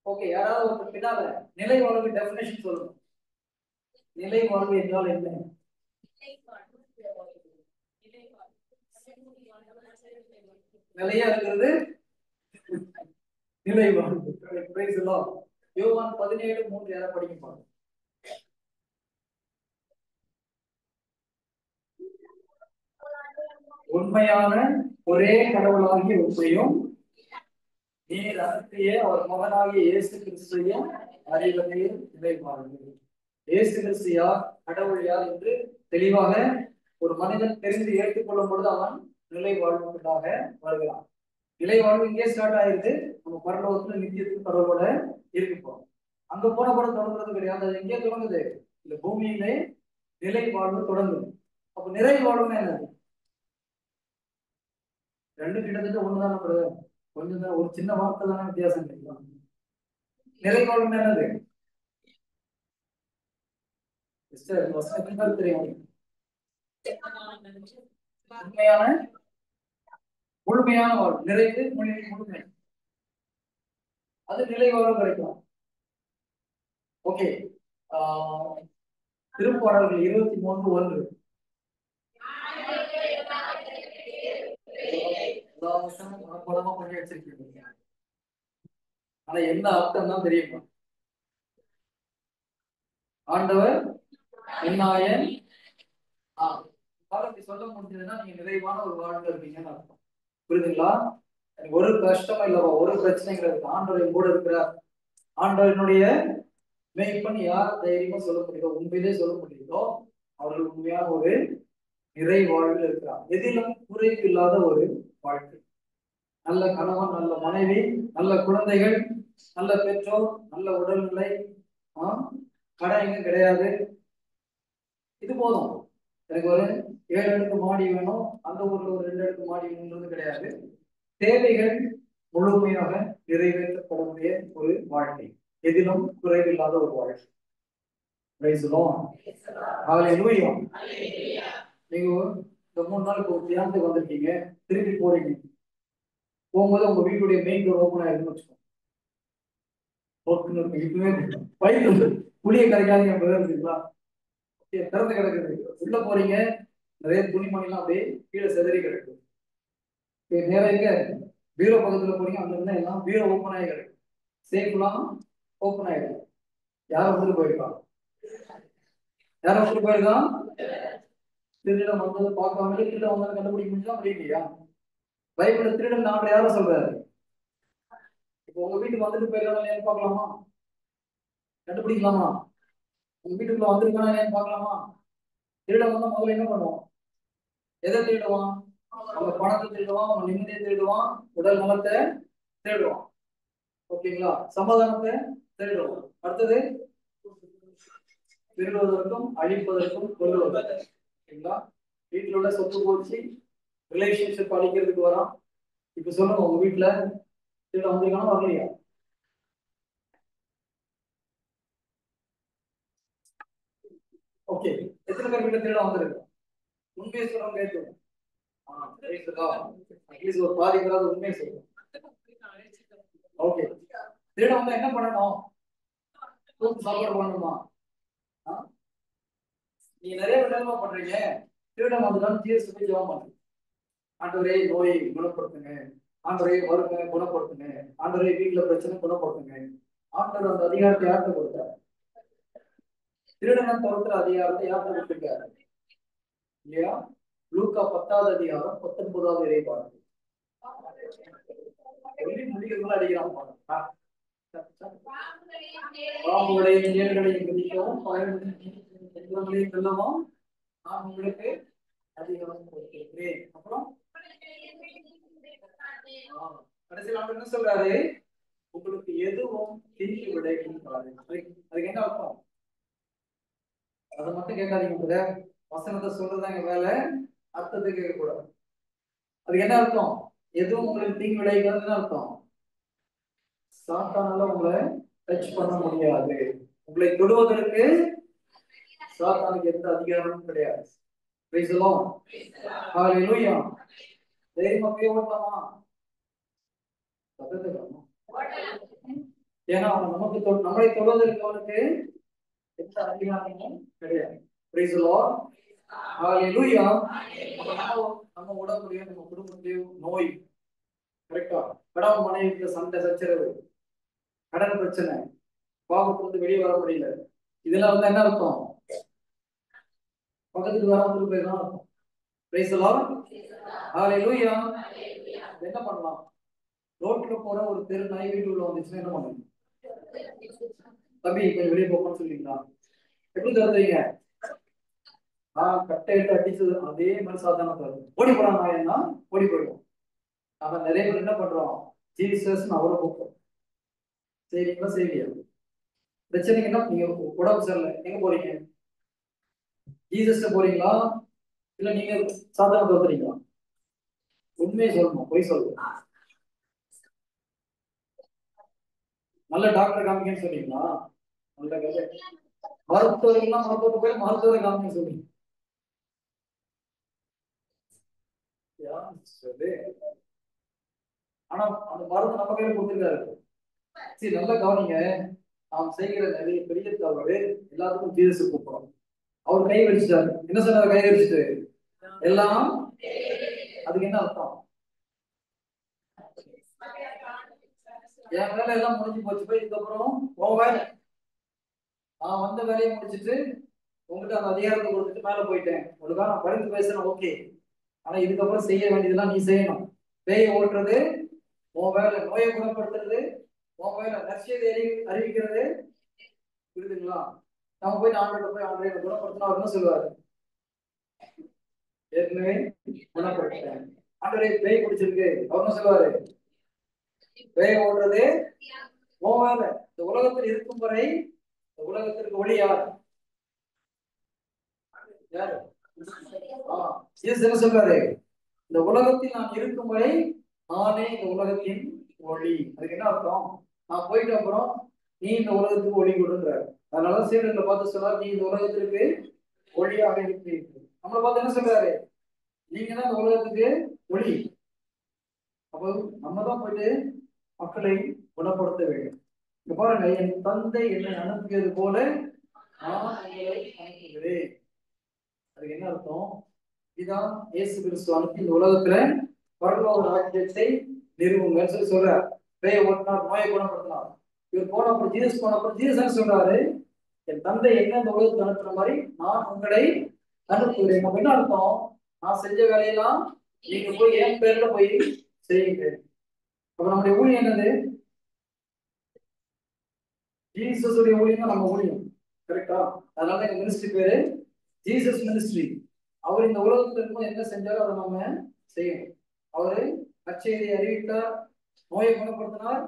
ஓகே, யாராவது ஒரு பின்னால நிலை வாழ்வு டெஃபினேஷன் சொல்லணும். நிலை வாழ்வு என்றால் என்ன? நிலையா இருக்கிறது நிலை வாழ்வு. யோவான் 17:3 யாரை படிக்க பாருங்க. உண்மையான ஒரே கடவுளாகிய உண்மையும் நீர் அனுப்பிய அவர் மகனாகிய இயேசு கிறிஸ்துவையும் அறிவதையும் நிலை வாழ்வு. இயேசு கிறிஸ்து யார், கடவுள் யார் என்று தெளிவாக ஒரு மனிதன் தெரிந்து ஏற்றுக்கொள்ளும் பொழுது அவன் நிலை வாழ்வுக்காக வருகிறான். நிலை வாழ்வு இங்கே ஸ்டார்ட் ஆயிருக்கு. நம்ம பரலோகத்துல நித்தியத்துக்கு கடவுளோட இருக்கு போறோம். அங்க போன கூட தொடங்குறது கிடையாது. அது எங்கே தொடங்குது? இந்த பூமியிலே நிலை வாழ்வு தொடங்குது. அப்ப நிலை வாழ்வுன்னு என்னது? ரெண்டு கிட்டத்தட்ட ஒண்ணுதான பிரதர். கொஞ்சம் தான், ஒரு சின்ன வார்த்தை தானே வித்தியாசம் கிடைக்கும். நிலை வாழ்வுன்னு என்னது? தெரியும். உண்மையான முழுமையான வாழ்வு, நிறைவு முழுமை, அது நிலை வாழ்வு கிடைக்கும். ஓகே, திருப்பாடல்கள் 23:1. மனப்படமா பண்ணி வச்சிருக்கீங்க. ஆனா என்ன அர்த்தம் தான் தெரியுமா? ஆண்டவர் என்னாயன் சொல்ல முடிஞ்சதுன்னா நீங்க நிறைவான ஒரு வாழ்க்கை இருக்கீங்கன்னு அர்த்தம். புரியுதுங்களா? எனக்கு ஒரு கஷ்டமும் இல்லவா, ஒரு பிரச்சனை கிடையாது. ஆண்டவர் கூட இருக்கிறார். ஆண்டவனுடைய மேய்ப்பன் யார் தைரியமா சொல்ல முடியுதோ, உண்மையிலே சொல்ல முடியுதோ, அவர்கள் உண்மையான ஒரு நிறை வாழ்வில் இருக்கிறார். எதிலும் குறைவு இல்லாத ஒரு வாழ்க்கை. நல்ல கணவன், நல்ல மனைவி, நல்ல குழந்தைகள், நல்ல பெற்றோர், நல்ல உடல்நிலை, கடன் எங்க கிடையாது. இது போதும். எனக்கு ஒரு 7 அடுக்கு மாடி வேணும், அந்த ஊர்ல ஒரு 2 அடுக்கு மாடி வேணும்ன்றது கிடையாது. தேவைகள் முழுமையாக நிறைவேற்றப்படக்கூடிய ஒரு வாழ்க்கை, எதிலும் குறைவில்லாத ஒரு வாழ்க்கை. நீங்க இந்த 3 நாள் இப்போ தியானத்துக்கு வந்திருக்கீங்க, திருப்பி போறீங்க. போகும்போது உங்க வீட்டுடைய மெயின் டோர் ஓப்பன் ஆயிருக்குன்னு வச்சுக்கோங்க. இப்பவே பைக்கு புளிய கரைக்காதீங்க இருக்குங்களா? திறந்து கிடக்குது. உள்ள போறீங்க, நிறைய துணிமணிலாம் அப்படியே கீழே செதறி கிடக்கு. நேரம் எங்க பீரோ பக்கத்துல போறீங்க, அங்க இருந்தா எல்லாம் பீரோ ஓப்பன் ஆகி கிடைக்கும், சேஃப்லாம் ஓப்பன் ஆகிடும். யாரும் வந்துட்டு போயிருக்கான்? யாரும் வந்துட்டு போயிருக்கான்? திருடம் வந்தது பார்க்காம திருடம் வந்தது கண்டுபிடிக்க முடியுதா? முடியலையா? பைபிள்ல திருடன் நான் யாரும் சொல்றாரு? இப்போ உங்க வீட்டுக்கு வந்துட்டு போயிருக்காங்க பார்க்கலாமா? கண்டுபிடிக்கலாமா? உங்க வீட்டுக்குள்ள வந்திருக்கானே பார்க்கலாமா? திருடன் வந்தா முதல்ல என்ன பண்ணுவோம்? எதை திருடுவான்? அவங்க பணத்தை திருடுவான், அவங்க நிம்மதியை திருடுவான், உடல் நலத்தை திருடுவான். ஓகேங்களா? சமாதானத்தை திருடுவான். அடுத்தது திருடுவதற்கும் அழிப்பதற்கும் கொள்ளுவதற்கும். ஓகேங்களா? வீட்டுல உள்ள சொத்து போச்சு, ரிலேஷன்ஷிப் அழிக்கிறதுக்கு வரான். இப்ப சொல்லுங்க, உங்க வீட்டுல திருட வந்திருக்கானா வரலையா? ஓகே, எத்தனை பேர் வீட்டுல திருட வந்திருக்கு? உண்மையை சொல்றவங்க கேட்கணும். அட்லீஸ்ட் ஒரு பாதி பேராவது உண்மையை சொல்லுங்க. ஓகே, திருட வந்தா என்ன பண்ணணும்? கூப்பிட்டு சாப்பாடு பண்ணணுமா? நீங்க நிறைய விதமா பண்றீங்க. திருடம் வந்துதான் ஜீசஸ் போய் ஜெபம் பண்ணுங்க. ஆண்டவரே நோயை குணப்படுத்துங்க, ஆண்டவரே வறுமை குணப்படுத்துங்க, ஆண்டவரே வீட்டுல பிரச்சனை குணப்படுத்துங்க. ஆண்டவர் அந்த அதிகாரத்தை யார்கிட்ட கொடுத்தாரு? திருடனை துரத்துற அதிகாரத்தை யார்கிட்ட கொடுத்திருக்காரு? இல்லையா? லூக்கா 10வது அதிகாரம் 19வது இறைவார்த்தை. முடிக்கிறதுல அடிக்கிறான் பாருங்க. பாம்புகளையும் தேள்களையும் மிதிக்கவும் பயங்களையும் வெல்லவும் நான் உங்களுக்கு அதிகாரம் கொடுத்திருக்கிறேன். அப்புறம் கடைசியில் அவர் என்ன சொல்றாரு? உங்களுக்கு எதுவும் தீங்கு விளைவிக்காது. அதுக்கு என்ன அர்த்தம்? அதை மட்டும் கேட்காதீங்க. வசனத்தை சொல்றதாங்க வேலை, அர்த்தத்தை கேட்க கூடாது. அதுக்கு என்ன அர்த்தம்? எதுவும் உங்களுக்கு தீங்கு விளைவிக்காதுன்னு அர்த்தம். சாத்தானால உங்களை டச் பண்ண முடியாது. உங்களை தொடுவதற்கு சாத்தானுக்கு எந்த அதிகாரமும் கிடையாது. தைரியமா போய் ஓட்டலாமா? ஏன்னா அவன் நம்மளை தொடுவதற்கு அவனுக்கு எந்த அதிகாரமும் கிடையாது. நம்ம உடம்புலயும் நம்ம குடும்பத்திலயும் நோய், கரெக்டா? கடன் மனைவிக்கு சண்டை சச்சரவு, கடன் பிரச்சனை, பாவத்துல இருந்து வெளியே வர முடியல, இதெல்லாம் வந்து என்ன அர்த்தம்? பக்கத்துக்கு வராமல் போயிதான் அர்த்தம். என்ன பண்ணலாம்? ரோட்ல போற ஒரு தெரு நாய் வீட்டுக்குள்ள வந்துச்சுன்னா என்ன பண்ணுங்க? தம்பி கொஞ்சம் வெளியே போகணும்னு சொல்லிங்களா? எப்படி தருவீங்க? கட்டையிட்டு அடிச்சது அதே மாதிரி சாதாரண தரும். ஓடி போறான் நாயன்னா ஓடி போயிடும். நம்ம நிறைய பேர் என்ன பண்றோம்? ஜீசஸ் அவரை கூப்பிடும். செய்வீங்களா? செய்வியா? பிரச்சனைக்கு என்ன? நீங்க உடம்பு சரியில்லை, எங்க போறீங்க? ஜீசஸ் போறீங்களா இல்ல நீங்க சாதாரண தோத்துறீங்களா? உண்மையை சொல்லணும், பொய் சொல்லணும். நல்ல டாக்டர் காமிக்கன்னு சொன்னீங்களா? நல்ல கதை. மருத்துவர்கள்லாம் மருத்துவத்தை போய் மருத்துவரை காமிக்கன்னு சொன்னீங்க. ஆனா அந்த மருந்து நம்ம கையில கொடுத்துருக்காரு. சரி, நல்லா கவனிங்க. நாம் செய்கிற நிறைய பெரிய தவறு எல்லாத்துக்கும் ஜீசஸ் கூப்பிடும். அவர் கை வச்சுட்டாரு. என்ன சொன்னார்? கை வச்சுட்டு எல்லாம். அதுக்கு என்ன அர்த்தம்? என் வேலை எல்லாம் முடிஞ்சு போச்சு, போய் இதுக்கப்புறம் உன் வேலை. நான் வந்த வேலையை முடிச்சுட்டு உங்ககிட்ட அந்த அதிகாரத்தை கொடுத்துட்டு மேல போயிட்டேன். உங்களுக்காக நான் பரிந்து பேசுறேன், ஓகே. ஆனா இதுக்கப்புறம் செய்ய வேண்டியதெல்லாம் நீ செய்யணும். பேயை ஓட்டுறது உன் வேலை, நோயை குணப்படுத்துறது உன் வேலை, நற்செய்தி அறிவிக்கிறது. புரியுதுங்களா? நம்ம போய் ஆண்டவர்கிட்ட போய் ஆண்டவரை குணப்படுத்தினா அவர் என்ன சொல்லுவாரு? ஏற்கனவே குணப்படுத்தேன். ஆண்டவரே பேய் பிடிச்சிருக்கு, அவர் என்ன சொல்லுவாரு? பேயை ஓட்டுறது உன் வேலை. இந்த உலகத்தில் இருக்கும் வரை இந்த உலகத்திற்கு ஒளி யார்? யாரு? என்ன சொல்றாரு? இந்த உலகத்தில் நான் இருக்கும் வரை நானே இந்த உலகத்தின் ஒளி. அதுக்கு என்ன அர்த்தம்? நான் போயிட்ட அப்புறம் நீ இந்த உலகத்துக்கு ஒளி கொடுன்றாரு. அதனால சீடர்களை பார்த்து சொல்றாரு, நீ இந்த உலகத்திற்கு ஒளியாக இருக்கிறீர்கள். நம்மளை பார்த்து என்ன சொல்றாரு? நீங்க தான் இந்த உலகத்துக்கு ஒளி. அப்போ நம்ம தான் போயிட்டு மக்களை குணப்படுத்த வேண்டும். இங்க பாருங்க, என் தந்தை என்னை அனுப்பியது போல நான் உங்களை அனுப்புகிறேன். அதுக்கு என்ன அர்த்தம்? இதுதான் இயேசு கிறிஸ்து அனுப்பி இந்த உலகத்துல பரலோக ராஜ்யத்தை நிறுவுங்க சொல்லி சொல்றார். பேயை ஓட்டினார், நோயை குணப்படுத்தினார். இவர் போனப்போ ஜீசஸ் போனப்போ ஜீசஸ் சொல்றாரு, என் தந்தை என்ன இந்த உலகத்துக்கு அனுப்புற மாதிரி நான் உங்களை அனுப்புகிறேன். நம்ம என்ன அர்த்தம்? நான் செஞ்ச வேலையெல்லாம் நீங்க போய் என் பேர்ல போய் செய்யுங்க. அப்ப நம்முடைய ஊழியம் என்னது? ஜீசஸ் உடைய ஊழியம் தான் நம்ம ஊழியம். கரெக்டா? அதனால எங்க மினிஸ்ட்ரி பேரு ஜீசஸ் மினிஸ்ட்ரி. அவர் இந்த உலகத்துல இருக்கும்போது என்ன செஞ்சாரோ அதை நம்ம செய்யணும். அவரு நற்செய்தியை அறிவித்தார், நோயை குணப்படுத்தினார்,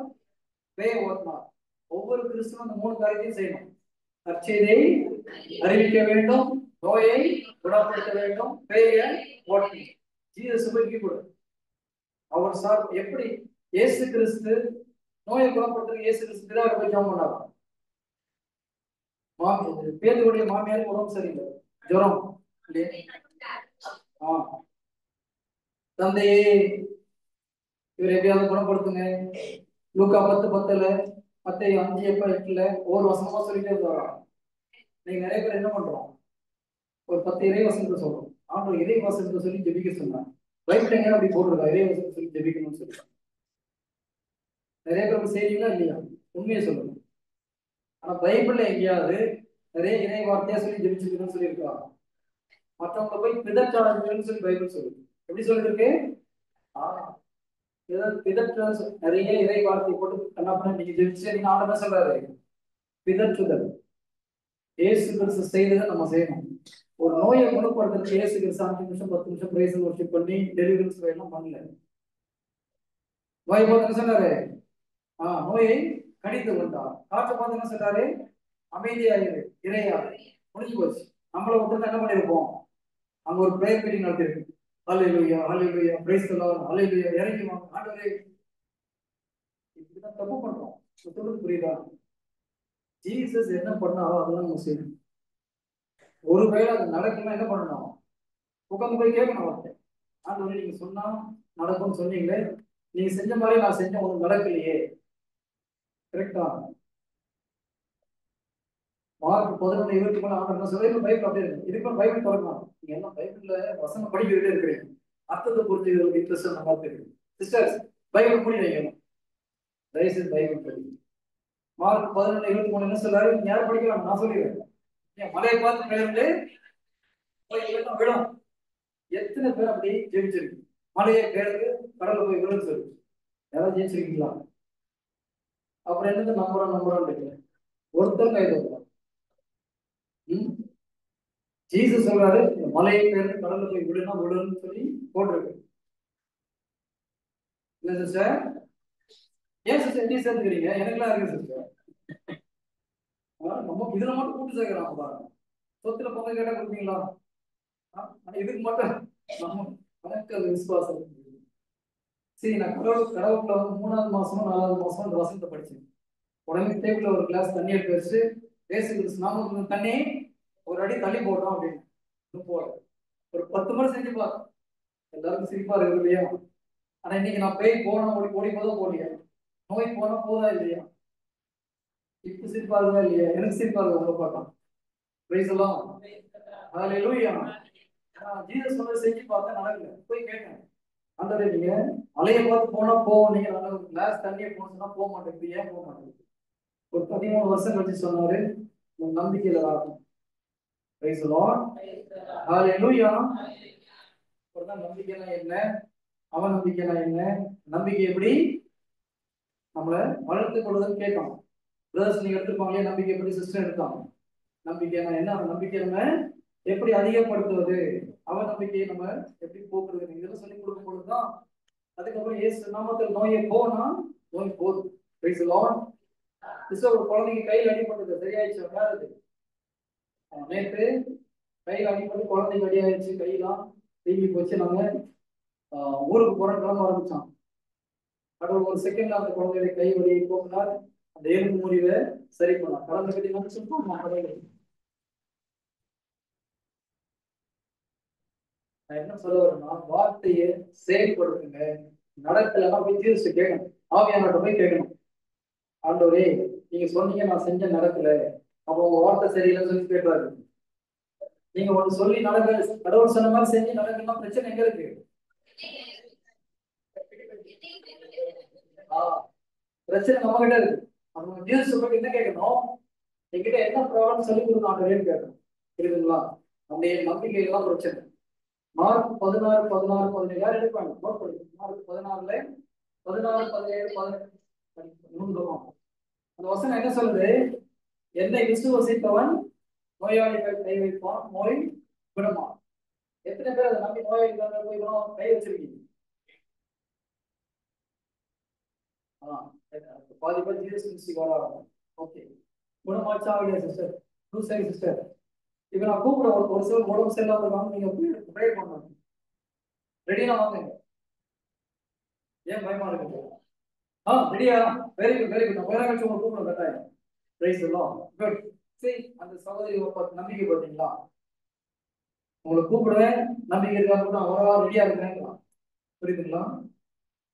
பேயை ஓட்டினார். ஒவ்வொரு கிறிஸ்துவும் அந்த 3 காரியத்தையும் செய்யணும். நற்செய்தியை அறிவிக்க வேண்டும், நோயை குணப்படுத்த வேண்டும், பேயை ஓட்டணும். ஜீசஸ் போய் கூட அவர் சார் எப்படி இயேசு கிறிஸ்து நோயை குணப்படுத்த இயேசு கிறிஸ்து பிதாவை போய் ஜெபம் பண்ணார். பேதுருடைய மாமியாருக்கு உடம்பு சரியில்லை, ஜுரம். தந்தையே இவர் எப்படியாவது குணப்படுத்துங்க. லூக்கா 10:10, மத்தேயு 5:8 ஒவ்வொரு வசனமா சொல்லிட்டே இருக்காங்க. நீங்க நிறைய பேர் என்ன பண்றோம்? ஒரு 10 இறை வசனத்தை சொல்றோம். ஆண்டவர் இறை வசனத்தை சொல்லி ஜெபிக்க சொன்னாங்க. பைபிள் எங்க அப்படி போட்டிருக்கா இறை வசனத்தை சொல்லி ஜெபிக்கணும்னு சொல்லிட்டாங்க. நிறைய பேருக்கு செய்றீங்களா இல்லையா? உண்மையை சொல்லணும். ஆனா பைபிள்ல எங்கேயாவது நிறைய இறை வார்த்தையா சொல்லி ஜெபிச்சுக்கணும்னு சொல்லியிருக்காங்க. மற்றவங்க போய் பிதற்றாதீங்கன்னு சொல்லி பைபிள் சொல்லுது. எப்படி சொல்லிட்டு இருக்கு? நிறைய இறை வார்த்தை போட்டு கண்ணாப்பண்ண நீங்க ஜெபிச்சு நீங்க ஆண்டவர் என்ன சொல்றாரு? பிதற்றுதல். இயேசு கிறிஸ்து செய்ததை நம்ம செய்யணும். ஒரு நோயை குணப்படுத்துறதுக்கு இயேசு கிறிஸ்து 5 நிமிஷம் 10 நிமிஷம் பிரைஸ் வொர்ஷிப் பண்ணி டெலிவரிஸ் எல்லாம் பண்ணல. நோயை பார்த்து என்ன சொன்னாரு? நோயை கடித்து கொண்டார். காற்றை பார்த்து என்ன சொன்னாரு? அமைதியாயிரு, இறையா, முடிஞ்சு போச்சு. நம்மளை விட்டு என்ன பண்ணிருப்போம்? அங்க ஒரு பிரேயர் மீட்டிங் நடத்திருக்கு. Hallelujah, hallelujah, praise the Lord, hallelujah, இறங்கி வாங்க ஆண்டவரே. இப்படிதான் தப்பு பண்றோம். சொல்றது புரியுதா? ஜீசஸ் என்ன பண்ணாரோ அதெல்லாம் நம்ம செய்யணும். ஒருவேளை அது நடக்குன்னா என்ன பண்ணணும்? உட்காந்து போய் கேட்கணும் அவர்கிட்ட. ஆண்டவரே நீங்க சொன்னா நடக்கும்னு சொன்னீங்களே, நீங்க செஞ்ச மாதிரி நான் செஞ்சேன், உங்களுக்கு நடக்கலையே. கரெக்டா? மார்க் 11:23 ஆண்டவர் என்ன சொல்றாரு? பைபிள் அப்படியே இருக்கு. இதுக்கு பைபிள் திறக்கலாம். நீங்க எல்லாம் பைபிள்ல வசனம் படிக்கிறதே இருக்கிறீங்க. அர்த்தத்தை புரிஞ்சுக்கிறதுக்கு இன்ட்ரெஸ்ட் நம்ம பார்த்துருக்கு. சிஸ்டர்ஸ் பைபிள் புரிய வைக்கணும். தயவுசெய்து பைபிள் படிங்க. மார்க் 11:23 என்ன சொல்றாரு? நீங்க யாரும் படிக்கலாம், நான் சொல்லிடுறேன். மலையை பார்த்து பெயர்ந்து விடும். எத்தனை பேர் அப்படி ஜெயிச்சிருக்கு? மலையை பெயர்ந்து கடலை போய் விழுந்து சொல்லு. யாராவது ஜெயிச்சிருக்கீங்களா? அப்புறம் என்னது நம்புறான்னு ஒருத்தர் கைது. ஜீசஸ் சொல்றாரு மலையை பெயர்ந்து கடல்ல போய் விடுனா விடுன்னு சொல்லி போட்டிருக்கு. இல்ல சிஸ்டர், ஏன் சிஸ்டர் எப்படி சேர்த்துக்கிறீங்க? எனக்குலாம் இருக்கு சிஸ்டர். நம்ம இதுல மட்டும் கூட்டு சேர்க்கிறாங்க பாருங்க. சொத்துல பங்கு கேட்டா கொடுப்பீங்களா? இதுக்கு மட்டும் நம்ம எனக்கு அது விசுவாசம். சரி, நான் கடவுளுக்குள்ள வந்து 3வது மாசமோ 4வது மாசமோ அந்த வசனத்தை படிச்சேன். உடனே டேபிள்ல ஒரு கிளாஸ் தண்ணி எடுத்து வச்சு இயேசு நாம தண்ணி ஒரு அடி தள்ளி போடுறோம் அப்படின்னு போட ஒரு 10 முறை செஞ்சு பார்த்தோம். எல்லாருக்கும் சிரிப்பா இருக்கு இல்லையா? ஆனா இன்னைக்கு நான் போய் போனா ஓடி போதோ போலியா, நோய் போனா போதா இல்லையா? இப்ப சிரிப்பா இருக்கா இல்லையா? எனக்கு சிரிப்பா இருக்கு உங்களை பார்த்தோம். பிரைஸ் எல்லாம் ஹல்லேலூயா. ஜீசஸ் சொன்னதை செஞ்சு பார்த்தா நடக்கல. போய் கேட்கணும், ஆண்டவரே நீங்க மலையை பார்த்து போனா போவோம், நீங்க நல்ல ஒரு கிளாஸ் தண்ணியை போனா போக மாட்டேங்குது, ஏன் போக மாட்டேங்குது? ஒரு 13 வருஷம் கழிச்சு சொன்னாரு, உங்க நம்பிக்கையில ஆகும். பிரைஸ் தி லார்ட், ஹல்லேலூயா. நம்பிக்கைனா என்ன, அவன் நம்பிக்கைனா என்ன, நம்பிக்கை எப்படி நம்மளை வளர்த்துக் கொள்வதுன்னு கேட்கணும். பிரதர்ஸ் நீங்க எடுத்துப்பாங்களே நம்பிக்கை எப்படி, சிஸ்டர் எடுத்தாங்க. நம்பிக்கைனா என்ன, அவன் நம்பிக்கை நம்ம எப்படி அதிகப்படுத்துவது, அவன் நம்பிக்கையை நம்ம எப்படி போக்குறது, இதெல்லாம் சொல்லி கொடுக்கும் பொழுதுதான் அதுக்கப்புறம் இயேசு நாமத்தில் நோயை போனா நோய் போதும். Price the Lord. சிஸ்டர் ஒரு குழந்தைங்க கையில் அடிபட்டது சரியாயிடுச்சு. வேறது நேற்று கையில் அடிப்பட்டு குழந்தைங்க அடியாயிடுச்சு, கையெல்லாம் வீங்கி போச்சு. நாங்க ஊருக்கு போற கிளம்ப ஆரம்பிச்சோம். கடவுள் ஒரு செகண்ட்ல அந்த குழந்தைய கை வழியை போக்குனார், அந்த எலும்பு முறிவை சரி பண்ணார். கடந்த கட்டி நினைச்சிருக்கோம். நான் என்ன சொல்ல வரேன்னா, வார்த்தையை செயல்படுத்துங்க. நடக்கலன்னா போய் தீர்த்து கேட்கணும், ஆவியானவர்கிட்ட போய் கேட்கணும். ஆண்டவரே நீங்க சொன்னீங்க நான் செஞ்ச நடக்கல, அப்போ உங்க வார்த்தை சரியில்லைன்னு சொல்லி கேட்கறாரு. நீங்க ஒண்ணு சொல்லி நடக்க, கடவுள் சொன்ன மாதிரி செஞ்சு நடக்கலாம், பிரச்சனை எங்க இருக்கு? பிரச்சனை நம்ம கிட்ட இருக்கு. நம்ம ஜீசஸ் சொல்லிட்டு என்ன கேட்கணும்? என்கிட்ட என்ன ப்ராப்ளம் சொல்லி கொடுங்க ஆண்டவரேன்னு கேட்கணும். புரியுதுங்களா? நம்முடைய நம்பிக்கை எல்லாம் பிரச்சனை. மார்க் 16, 16, 17 யார் எடுப்பாங்க? நோட் பண்ணுங்க. மார்க் 16ல 16, 17, 18 அந்த வசனம் என்ன சொல்லுது? என்னை விசுவசிப்பவன் நோயாளிகள் கை வைப்பான், நோய் குணமா. எத்தனை பேர் அதை நம்பி நோயாளிகள் போய் கை வச்சிருக்கீங்க? பாதி பேர் ஜீசஸ் கிறிஸ்துக்கு வராங்க. ஓகே, குணமாச்சா இல்லையா சிஸ்டர்? டூ சரி சிஸ்டர். இப்போ நான் கூப்பிட ஒரு சில உடம்பு சரியில்லாம இருக்காங்க, நீங்க ப்ரே பண்ணணும். ரெடியா வாங்க. ஏன் பயமா இருக்கு? ரெடியா? Very good very good. நான் வேற வச்சு உங்க கூப்பிட கட்டாயம். Price the Lord. குட். சரி, அந்த சகோதரி நம்பிக்கை பார்த்தீங்களா? உங்களை கூப்பிடுவேன், நம்பிக்கை இருக்கா கூட அவரா ரெடியா இருக்கிறேன். புரியுதுங்களா?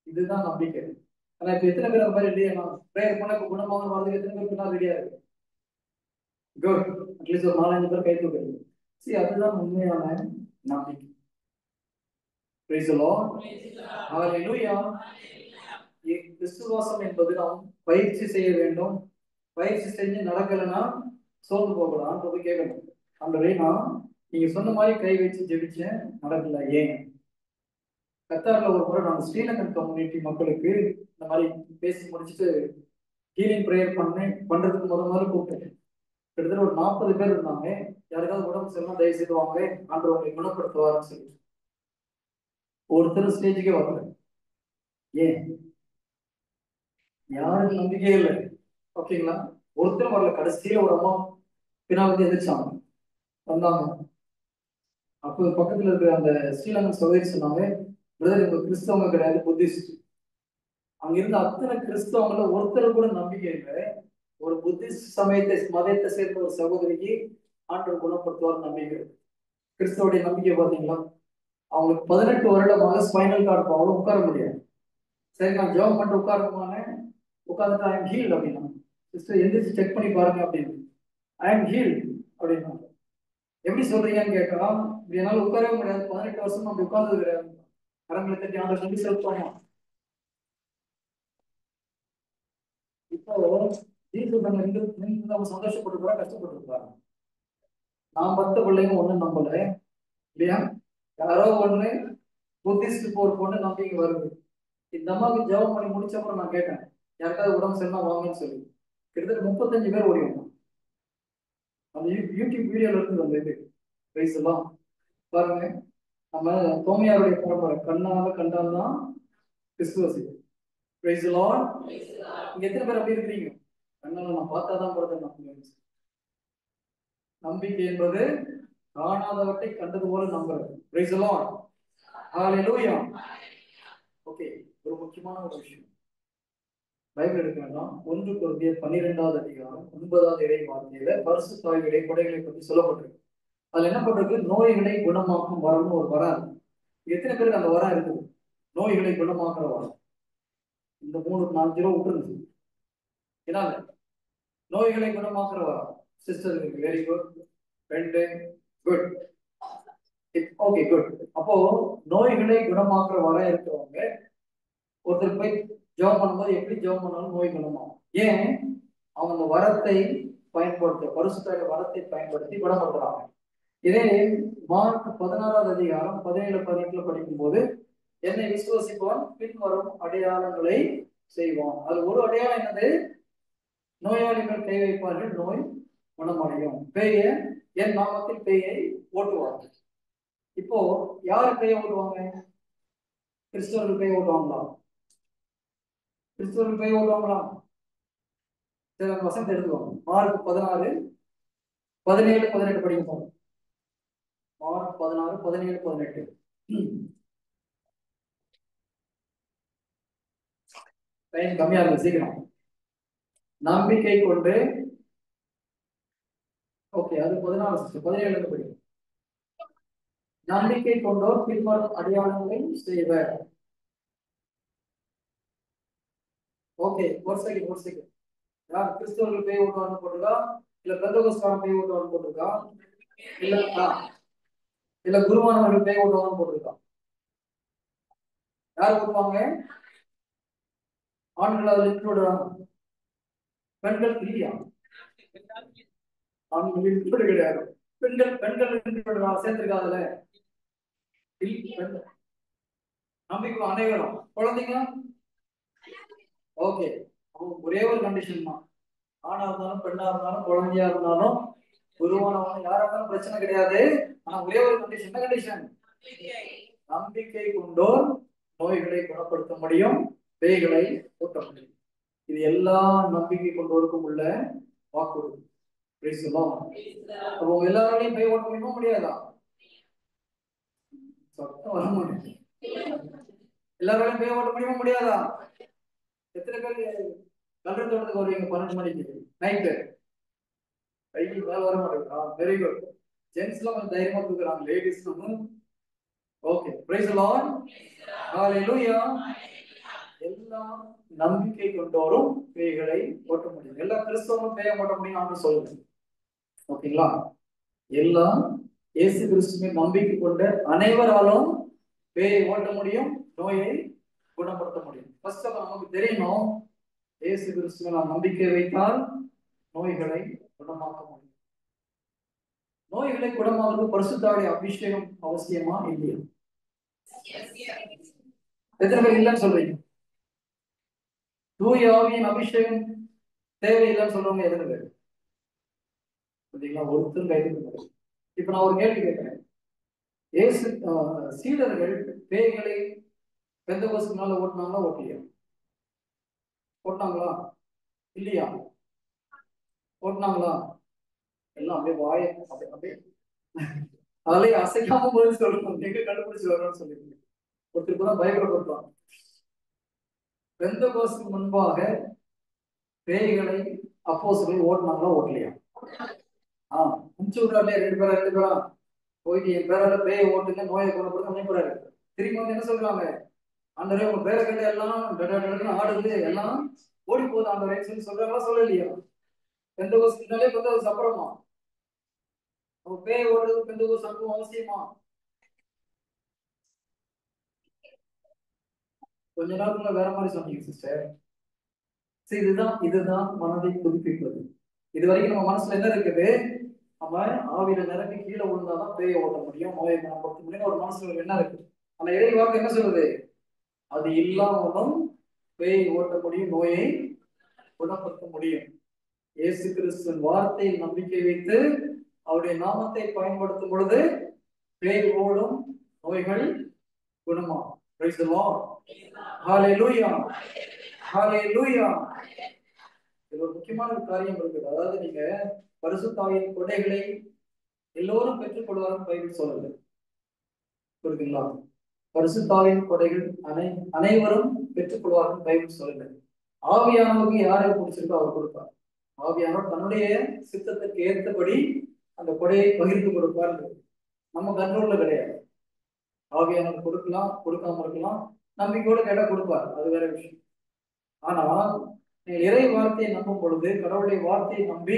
இதுதான் நம்பிக்கை. ஆனா இப்ப எத்தனை பேர் அந்த மாதிரி ரெடியா? நான் ப்ரேயர் பண்ண குணமாக வரதுக்கு எத்தனை பேர் பின்னா ரெடியா இருக்கு? குட். அட்லீஸ்ட் ஒரு 4-5 பேர் கை தூக்குறது. சரி, அதுதான் உண்மையான நம்பிக்கை. Praise the Lord. ஹalleluya. விசுவாசம் என்பது நாம் பயிற்சி செய்ய வேண்டும். பயிற்சி செஞ்சு நடக்கலைன்னா சோர்ந்து போகலாம். போய் கேட்கணும், ஆண்டவரே நான் நீங்க சொன்ன மாதிரி கை வச்சு ஜெபிச்சேன், நடக்கல, ஏன்? கத்தார்ல ஒரு முறை நான் ஸ்ரீலங்கன் கம்யூனிட்டி மக்களுக்கு இந்த மாதிரி பேசி முடிச்சுட்டு ஹீலிங் ப்ரேயர் பண்றதுக்கு முதல்ல கூப்பிட்டேன். கிட்டத்தட்ட ஒரு 40 பேர் இருந்தாங்க. யாருக்காவது உடம்பு சரியில்லை தயவு செய்து வாங்க, ஆண்டவர் உங்களை குணப்படுத்துவார்னு சொல்லி. ஒருத்தர் ஸ்டேஜுக்கே வரல. ஏன்? யாருக்கு நம்பிக்கையே இல்லை. ஓகேங்களா? ஒருத்தர் வரல. கடைசியில ஒரு அம்மா பின்னால் வந்து எதிர்ச்சாங்க, வந்தாங்க. அப்போ பக்கத்துல இருக்கிற அந்த ஸ்ரீலங்கன் சகோதரி சொன்னாங்க, பிரதர் இவங்க கிறிஸ்தவங்க கிடையாது, புத்திஸ்ட். அங்க இருந்த அத்தனை கிறிஸ்தவங்கள ஒருத்தர் கூட நம்பிக்கை இல்லை. ஒரு புத்திஸ்ட் மதத்தை சேர்ந்த ஒரு சகோதரிக்கு ஆண்டவர் குணப்படுத்துவார் நம்பிக்கை. கிறிஸ்தவடைய நம்பிக்கை பார்த்தீங்களா? அவங்களுக்கு 18 வருடமாக ஸ்பைனல் கார்டு ப்ராப்ளம், உட்கார முடியாது. சரி, நான் ஜெபம் பண்ணிட்டு உட்காருமானே, உட்காந்துட்டு ஐ எம் ஹீல்ட் அப்படின்னா. சிஸ்டர் எந்திரிச்சு செக் பண்ணி பாருங்க அப்படின்னு. ஐ எம் ஹீல்ட் அப்படின்னா. எப்படி சொல்றீங்கன்னு கேட்கலாம். இப்படி என்னால உட்காரவே முடியாது, 18 வருஷம் அப்படி உட்கார்ந்தது கிடையாது. கரங்களை தட்டி ஆண்டவர் சொல்லி செலுத்துவாங்க. இப்போ ஜீசஸ் நம்ம நம்ம சந்தோஷப்பட்டு கஷ்டப்பட்டு நான் 10 பிள்ளைங்க ஒண்ணு நம்பல இல்லையா? யாரோ ஒண்ணு புத்திஸ்ட் போர் பொண்ணு நம்பிக்கை வருது. இந்த அம்மாவுக்கு ஜெபம் பண்ணி முடிச்ச அப்புறம் நான் கேட்டேன், யாருக்காவது உடம்பு சரினா வாங்கன்னு சொல்லி. கிட்டத்தட்ட 35 பேர் ஓடி வந்தோம். அந்த யூடியூப் வீடியோல இருந்து அந்த இது பிரைஸ் எல்லாம் பாருங்க. நம்ம தோமையாருடைய பரம்பரை கண்ணால கண்டால்தான் கிறிஸ்துவசி. Price the Lord. இங்க எத்தனை பேர் அப்படி இருக்கிறீங்க? கண்ணால நான் பார்த்தாதான் பிறகு நம்பிக்கை என்பது காணாதவற்றை கண்டது போல நம்புறது. Price the Lord. Hallelujah. Okay, ஒரு முக்கியமான ஒரு விஷயம் பைபிள் எடுக்க வேண்டாம். 1 கொரிந்தியர் 12வது அதிகாரம் 9வது இறை வார்த்தையில பரிசுத்த ஆவியுடைய கொடைகளை பற்றி சொல்லப்பட்டிருக்கு. அதுல என்ன பண்றது? நோய்களை குணமாக்கும் வரம்னு ஒரு வரம். எத்தனை பேருக்கு அந்த வரம் இருக்குது? நோய்களை குணமாக்குற வரம். இந்த 3-4 ரூபா விட்டுருந்துச்சு. ஏன்னா நோய்களை குணமாக்குற வரம் sister very good. 2 good. Okay good. அப்போ நோய்களை குணமாக்குற வரம் இருக்கிறவங்க ஒருத்தர் போய் ஜெபம் பண்ணும்போது எப்படி ஜெபம் பண்ணாலும் நோய் குணமாகும். ஏன்? அவங்க வரத்தை பரிசுத்த வரத்தை பயன்படுத்தி குணப்படுத்துறாங்க. இதே மார்க் 16வது அதிகாரம் 17-18 படிக்கும் போது, என்னை விசுவசிப்பவன் பின்வரும் அடையாளங்களை செய்வான். அது ஒரு அடையாளம் என்னது? நோயாளிகள் கை வைப்பார்கள், நோய் குணமடையும். பேய என் நாமத்தில் பேயை ஓட்டுவார்கள். இப்போ யாரு பேய ஓட்டுவாங்க? கிறிஸ்தவர்கள் பேய ஓட்டுவாங்களா? கிறிஸ்தவர்கள் பேய ஓட்டுவாங்களா? சரி, அந்த வசனத்தை எடுத்துக்கோங்க. மார்க் 16-17-18 படிக்கும். மார்க் 16-17-18. டைம் கம்மியா இருக்கு, சீக்கிரம். நம்பிக்கை கொண்டு, ஓகே அது 17 படிக்கும். நம்பிக்கை கொண்டோர் பின்வரும் அடையாளங்களை செய்வர். ஓகே, ஒரு செகண்ட். யார் கிறிஸ்தவர்கள் பேய் ஓட்டுவாங்க போட்டிருக்கா? இல்ல பெந்தகோஸ்காரன் பேய் ஓட்டுவாங்க போட்டிருக்கா? இல்ல குருவானவர்கள் பேய் ஓட்டுவாங்க போட்டிருக்கா? யார் ஓட்டுவாங்க? ஆண்கள் அதில் இன்க்ளூடா? பெண்கள் இல்லையா? ஆண்கள் இன்க்ளூட் கிடையாது. பெண்கள் பெண்கள் இன்க்ளூடா சேர்த்திருக்காதுல? நம்பிக்கை அனைவரும். குழந்தைங்க ஓகே. ஒரே ஒரு கண்டிஷன் தான், ஆணா இருந்தாலும் பெண்ணா இருந்தாலும் குழந்தையா இருந்தாலும் குருவானவங்க யாரா இருந்தாலும் பிரச்சனை கிடையாது. ஆனா ஒரே ஒரு கண்டிஷன். என்ன கண்டிஷன்? நம்பிக்கை கொண்டோர் நோய்களை குணப்படுத்த முடியும், பேய்களை ஓட்ட முடியும். இது எல்லா நம்பிக்கை கொண்டோருக்கும் உள்ள வாக்குறுதி. அப்போ எல்லாராலையும் பேய் ஓட்ட முடியுமா முடியாதா? சத்தம் வர முடியும். எல்லாராலையும் பேய் ஓட்ட முடியுமா முடியாதா? எத்தனை பேர் கல்ற தோட்டத்துக்கு வருவீங்க 12 மணிக்கு நைட்டு? கை மேல வர மாட்டேங்குதா? Very good. ஜென்ஸ்லாம் கொஞ்சம் தைரியமா தூக்குறாங்க, ladies okay. Praise the Lord. Hallelujah. எல்லா நம்பிக்கை கொண்டோரும் பேய்களை ஓட்ட முடியும். எல்லா கிறிஸ்தவரும் பேயை ஓட்ட முடியும் சொல்லுங்க. ஓகேங்களா? எல்லா இயேசு கிறிஸ்துவின் நம்பிக்கை கொண்ட அனைவராலும் பேயை ஓட்ட முடியும், நோயை குணப்படுத்த முடியும். ஃபர்ஸ்ட் ஆஃப் நமக்கு தெரியணும், இயேசு கிறிஸ்துவின் நாம் நம்பிக்கை வைத்தால் நோய்களை குணமாக்க முடியும். நோய்களை குணமாவது பரிசுத்தாவிய அபிஷேகம் அவசியமா இல்லையா? எத்தனை பேர் இல்லைன்னு சொல்றீங்க? தூய ஆவியின் அபிஷேகம் தேவையில்லைன்னு சொல்றவங்க எத்தனை பேர்? ஒருத்தர் கைது. இப்ப நான் ஒரு கேள்வி கேட்கிறேன். இயேசு சீடர்கள் பேய்களை பெந்தகோஸ்து மேல ஓட்டினாங்களா ஓட்டலையா? ஓட்டினாங்களா இல்லையா? ஓட்டினாங்களா? எல்லாம் அப்படியே வாய அப்படியே அதே அசைக்காம போது சொல்லணும், எங்க கண்டுபிடிச்சு வரணும்னு சொல்லிருக்கீங்க. ஒருத்தருக்கு தான் பயப்படப்படுறான். பெந்தகோஸ்துக்கு முன்பாக பேய்களை அப்போஸ்தலர்கள் ஓட்டினாங்களா ஓட்டலையா? முடிச்சு விடுறாருல, ரெண்டு பேரா போயிட்டு என் பேரால பேயை ஓட்டுங்க, நோயை குணப்படுத்த நினைக்கிறாரு. திரும்பி வந்து என்ன சொல்றாங்க? ஆண்டவரே உங்க பேரை கண்டு எல்லாம் ஆடுது, எல்லாம் ஓடி போகுது ஆண்டவரேன்னு சொல்லி சொல்றாங்களா சொல்லலையா? பெந்தகோஸ்துனாலே பெந்தகோஸ்து அப்புறமா அவங்க பேயை ஓடுறது பெந்தகோஸ்து அனுபவம் அவசியமா? கொஞ்ச நாளுக்குள்ள வேற மாதிரி சொன்னீங்க சிஸ்டர். இதுதான் மனதை புதுப்பிப்பது. இது வரைக்கும் நம்ம மனசுல என்ன இருக்குது? நம்ம ஆவியில நிரம்பி கீழே விழுந்தாதான் பேயை ஓட்ட முடியும், நோயை குணப்படுத்த முடியும் ஒரு மனசுல என்ன இருக்கு. அந்த இறை வாக்கு என்ன சொல்லுது? அது இல்லாமலும் பேயை ஓட்ட முடியும், நோயை குணப்படுத்த முடியும். இயேசு கிறிஸ்துவின் வார்த்தையில் நம்பிக்கை வைத்து அவருடைய நாமத்தை பயன்படுத்தும் பொழுது பேய் ஓடும், நோய்கள் குணமாகும். Praise the Lord. Hallelujah. Hallelujah. இது ஒரு முக்கியமான ஒரு காரியம் இருக்குது. அதாவது நீங்க பரிசுத்த ஆவியின் கொடைகளை எல்லோரும் பெற்றுக் கொள்வார்கள் பைபிள் சொல்லல, புரியுதுங்களா? பரிசுத்த ஆவியின் கொடைகள் அனைவரும் பெற்றுக் கொள்வார்கள் பைபிள் சொல்லல. ஆவியானவருக்கு யாரை பிடிச்சிருக்கோ அவர் கொடுப்பார். ஆவியானவர் தன்னுடைய சித்தத்திற்கு ஏற்றபடி அந்த கொடையை பகிர்ந்து கொடுப்பார். நம்ம கண்ட்ரோல்ல கிடையாது. ஆவியானவர் கொடுக்கலாம், கொடுக்காம இருக்கலாம், நம்பிக்கையோடு கேட்டா கொடுப்பார், அது வேற விஷயம். ஆனால் இறை வார்த்தையை நம்பும் பொழுது, கடவுளுடைய வார்த்தையை நம்பி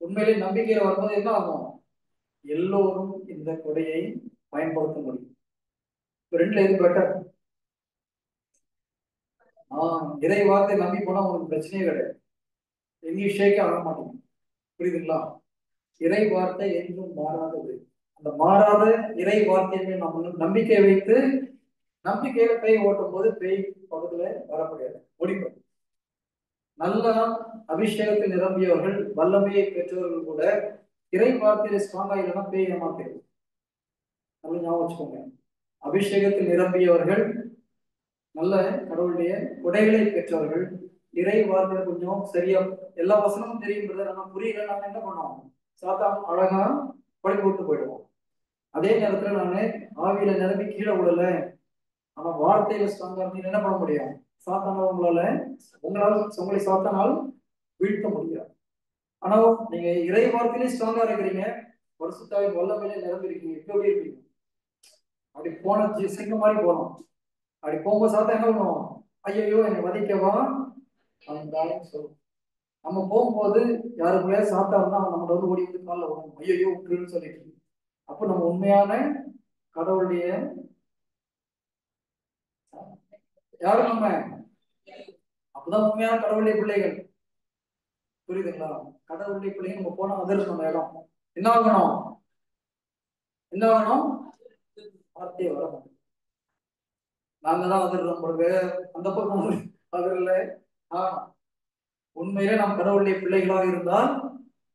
உண்மையிலே நம்பிக்கையில வரும்போது என்ன ஆகும்? எல்லோரும் இந்த கொடையை பயன்படுத்த முடியும். ரெண்டுல எது பெட்டர்? இறை வார்த்தை நம்பி போனா உங்களுக்கு பிரச்சனையே கிடையாது, எங்கேயும் ஷேக்கே ஆக மாட்டேங்குது, புரியுதுங்களா? இறை வார்த்தை என்றும் மாறாதது. அந்த மாறாத இறை வார்த்தையை நம்ம நம்பிக்கை வைத்து நம்பிக்கையில பேய் ஓட்டும் போது பேய் பக்கத்துல வர முடியாது, ஓடிப்போம். நல்ல அபிஷேகத்தில் நிரம்பியவர்கள், வல்லமையை பெற்றவர்கள் கூட இறை வார்த்தையில ஸ்ட்ராங்கா இல்லைன்னா பேய் ஏமாத்திடும். நல்ல ஞாபகம் வச்சுக்கோங்க. அபிஷேகத்தில் நிரம்பியவர்கள், நல்ல கடவுளுடைய கொடைகளை பெற்றவர்கள், இறை வார்த்தையில கொஞ்சம் சரியா எல்லா வசனமும் தெரியுங்கிறத நம்ம புரியல, நாம என்ன பண்ணுவோம்? சாத்தான் அழகா பழி போட்டு போயிடுவோம். அதே நேரத்துல நானு ஆவியில நிரம்பி கீழே விடல, ஆனா வார்த்தையில ஸ்ட்ராங்கா இருந்து என்ன பண்ண முடியும்? சாத்தான உங்களை சாத்தானால் வீழ்த்த முடியாது. ஆனா நீங்க இறை வார்த்தையிலே ஸ்ட்ராங்கா இருக்கிறீங்க, பரிசுத்தாவின் வல்லமையிலே நிரம்பிருக்கீங்க, எப்படி இருப்பீங்க? அப்படி போன சிங்கம் மாதிரி போனோம். அப்படி போகும்போது சாத்தா என்ன பண்ணுவோம்? ஐயோ என்னை வதைக்கவா அந்த சொல்லுவோம். நம்ம போகும்போது யாருக்குள்ளே சாத்தா இருந்தா நம்மளோட வந்து ஓடி வந்து காலில் விடணும், ஐயோ விட்டுருன்னு சொல்லிட்டு. அப்போ நம்ம உண்மையான கடவுளுடைய யாரும் நம்ம அதான் உண்மையான கடவுளுடைய பிள்ளைகள். புரியுதுங்களா? கடவுளுடைய பிள்ளைங்க நம்ம போன அதிர்ஷ்டம் இடம் என்ன ஆகணும்? என்ன ஆகணும்? வார்த்தையை வரணும். நாங்க தான் வந்துடுறோம் பிறகு அந்த பக்கம் அதில் உண்மையிலே நாம் கடவுளுடைய பிள்ளைகளாக இருந்தால்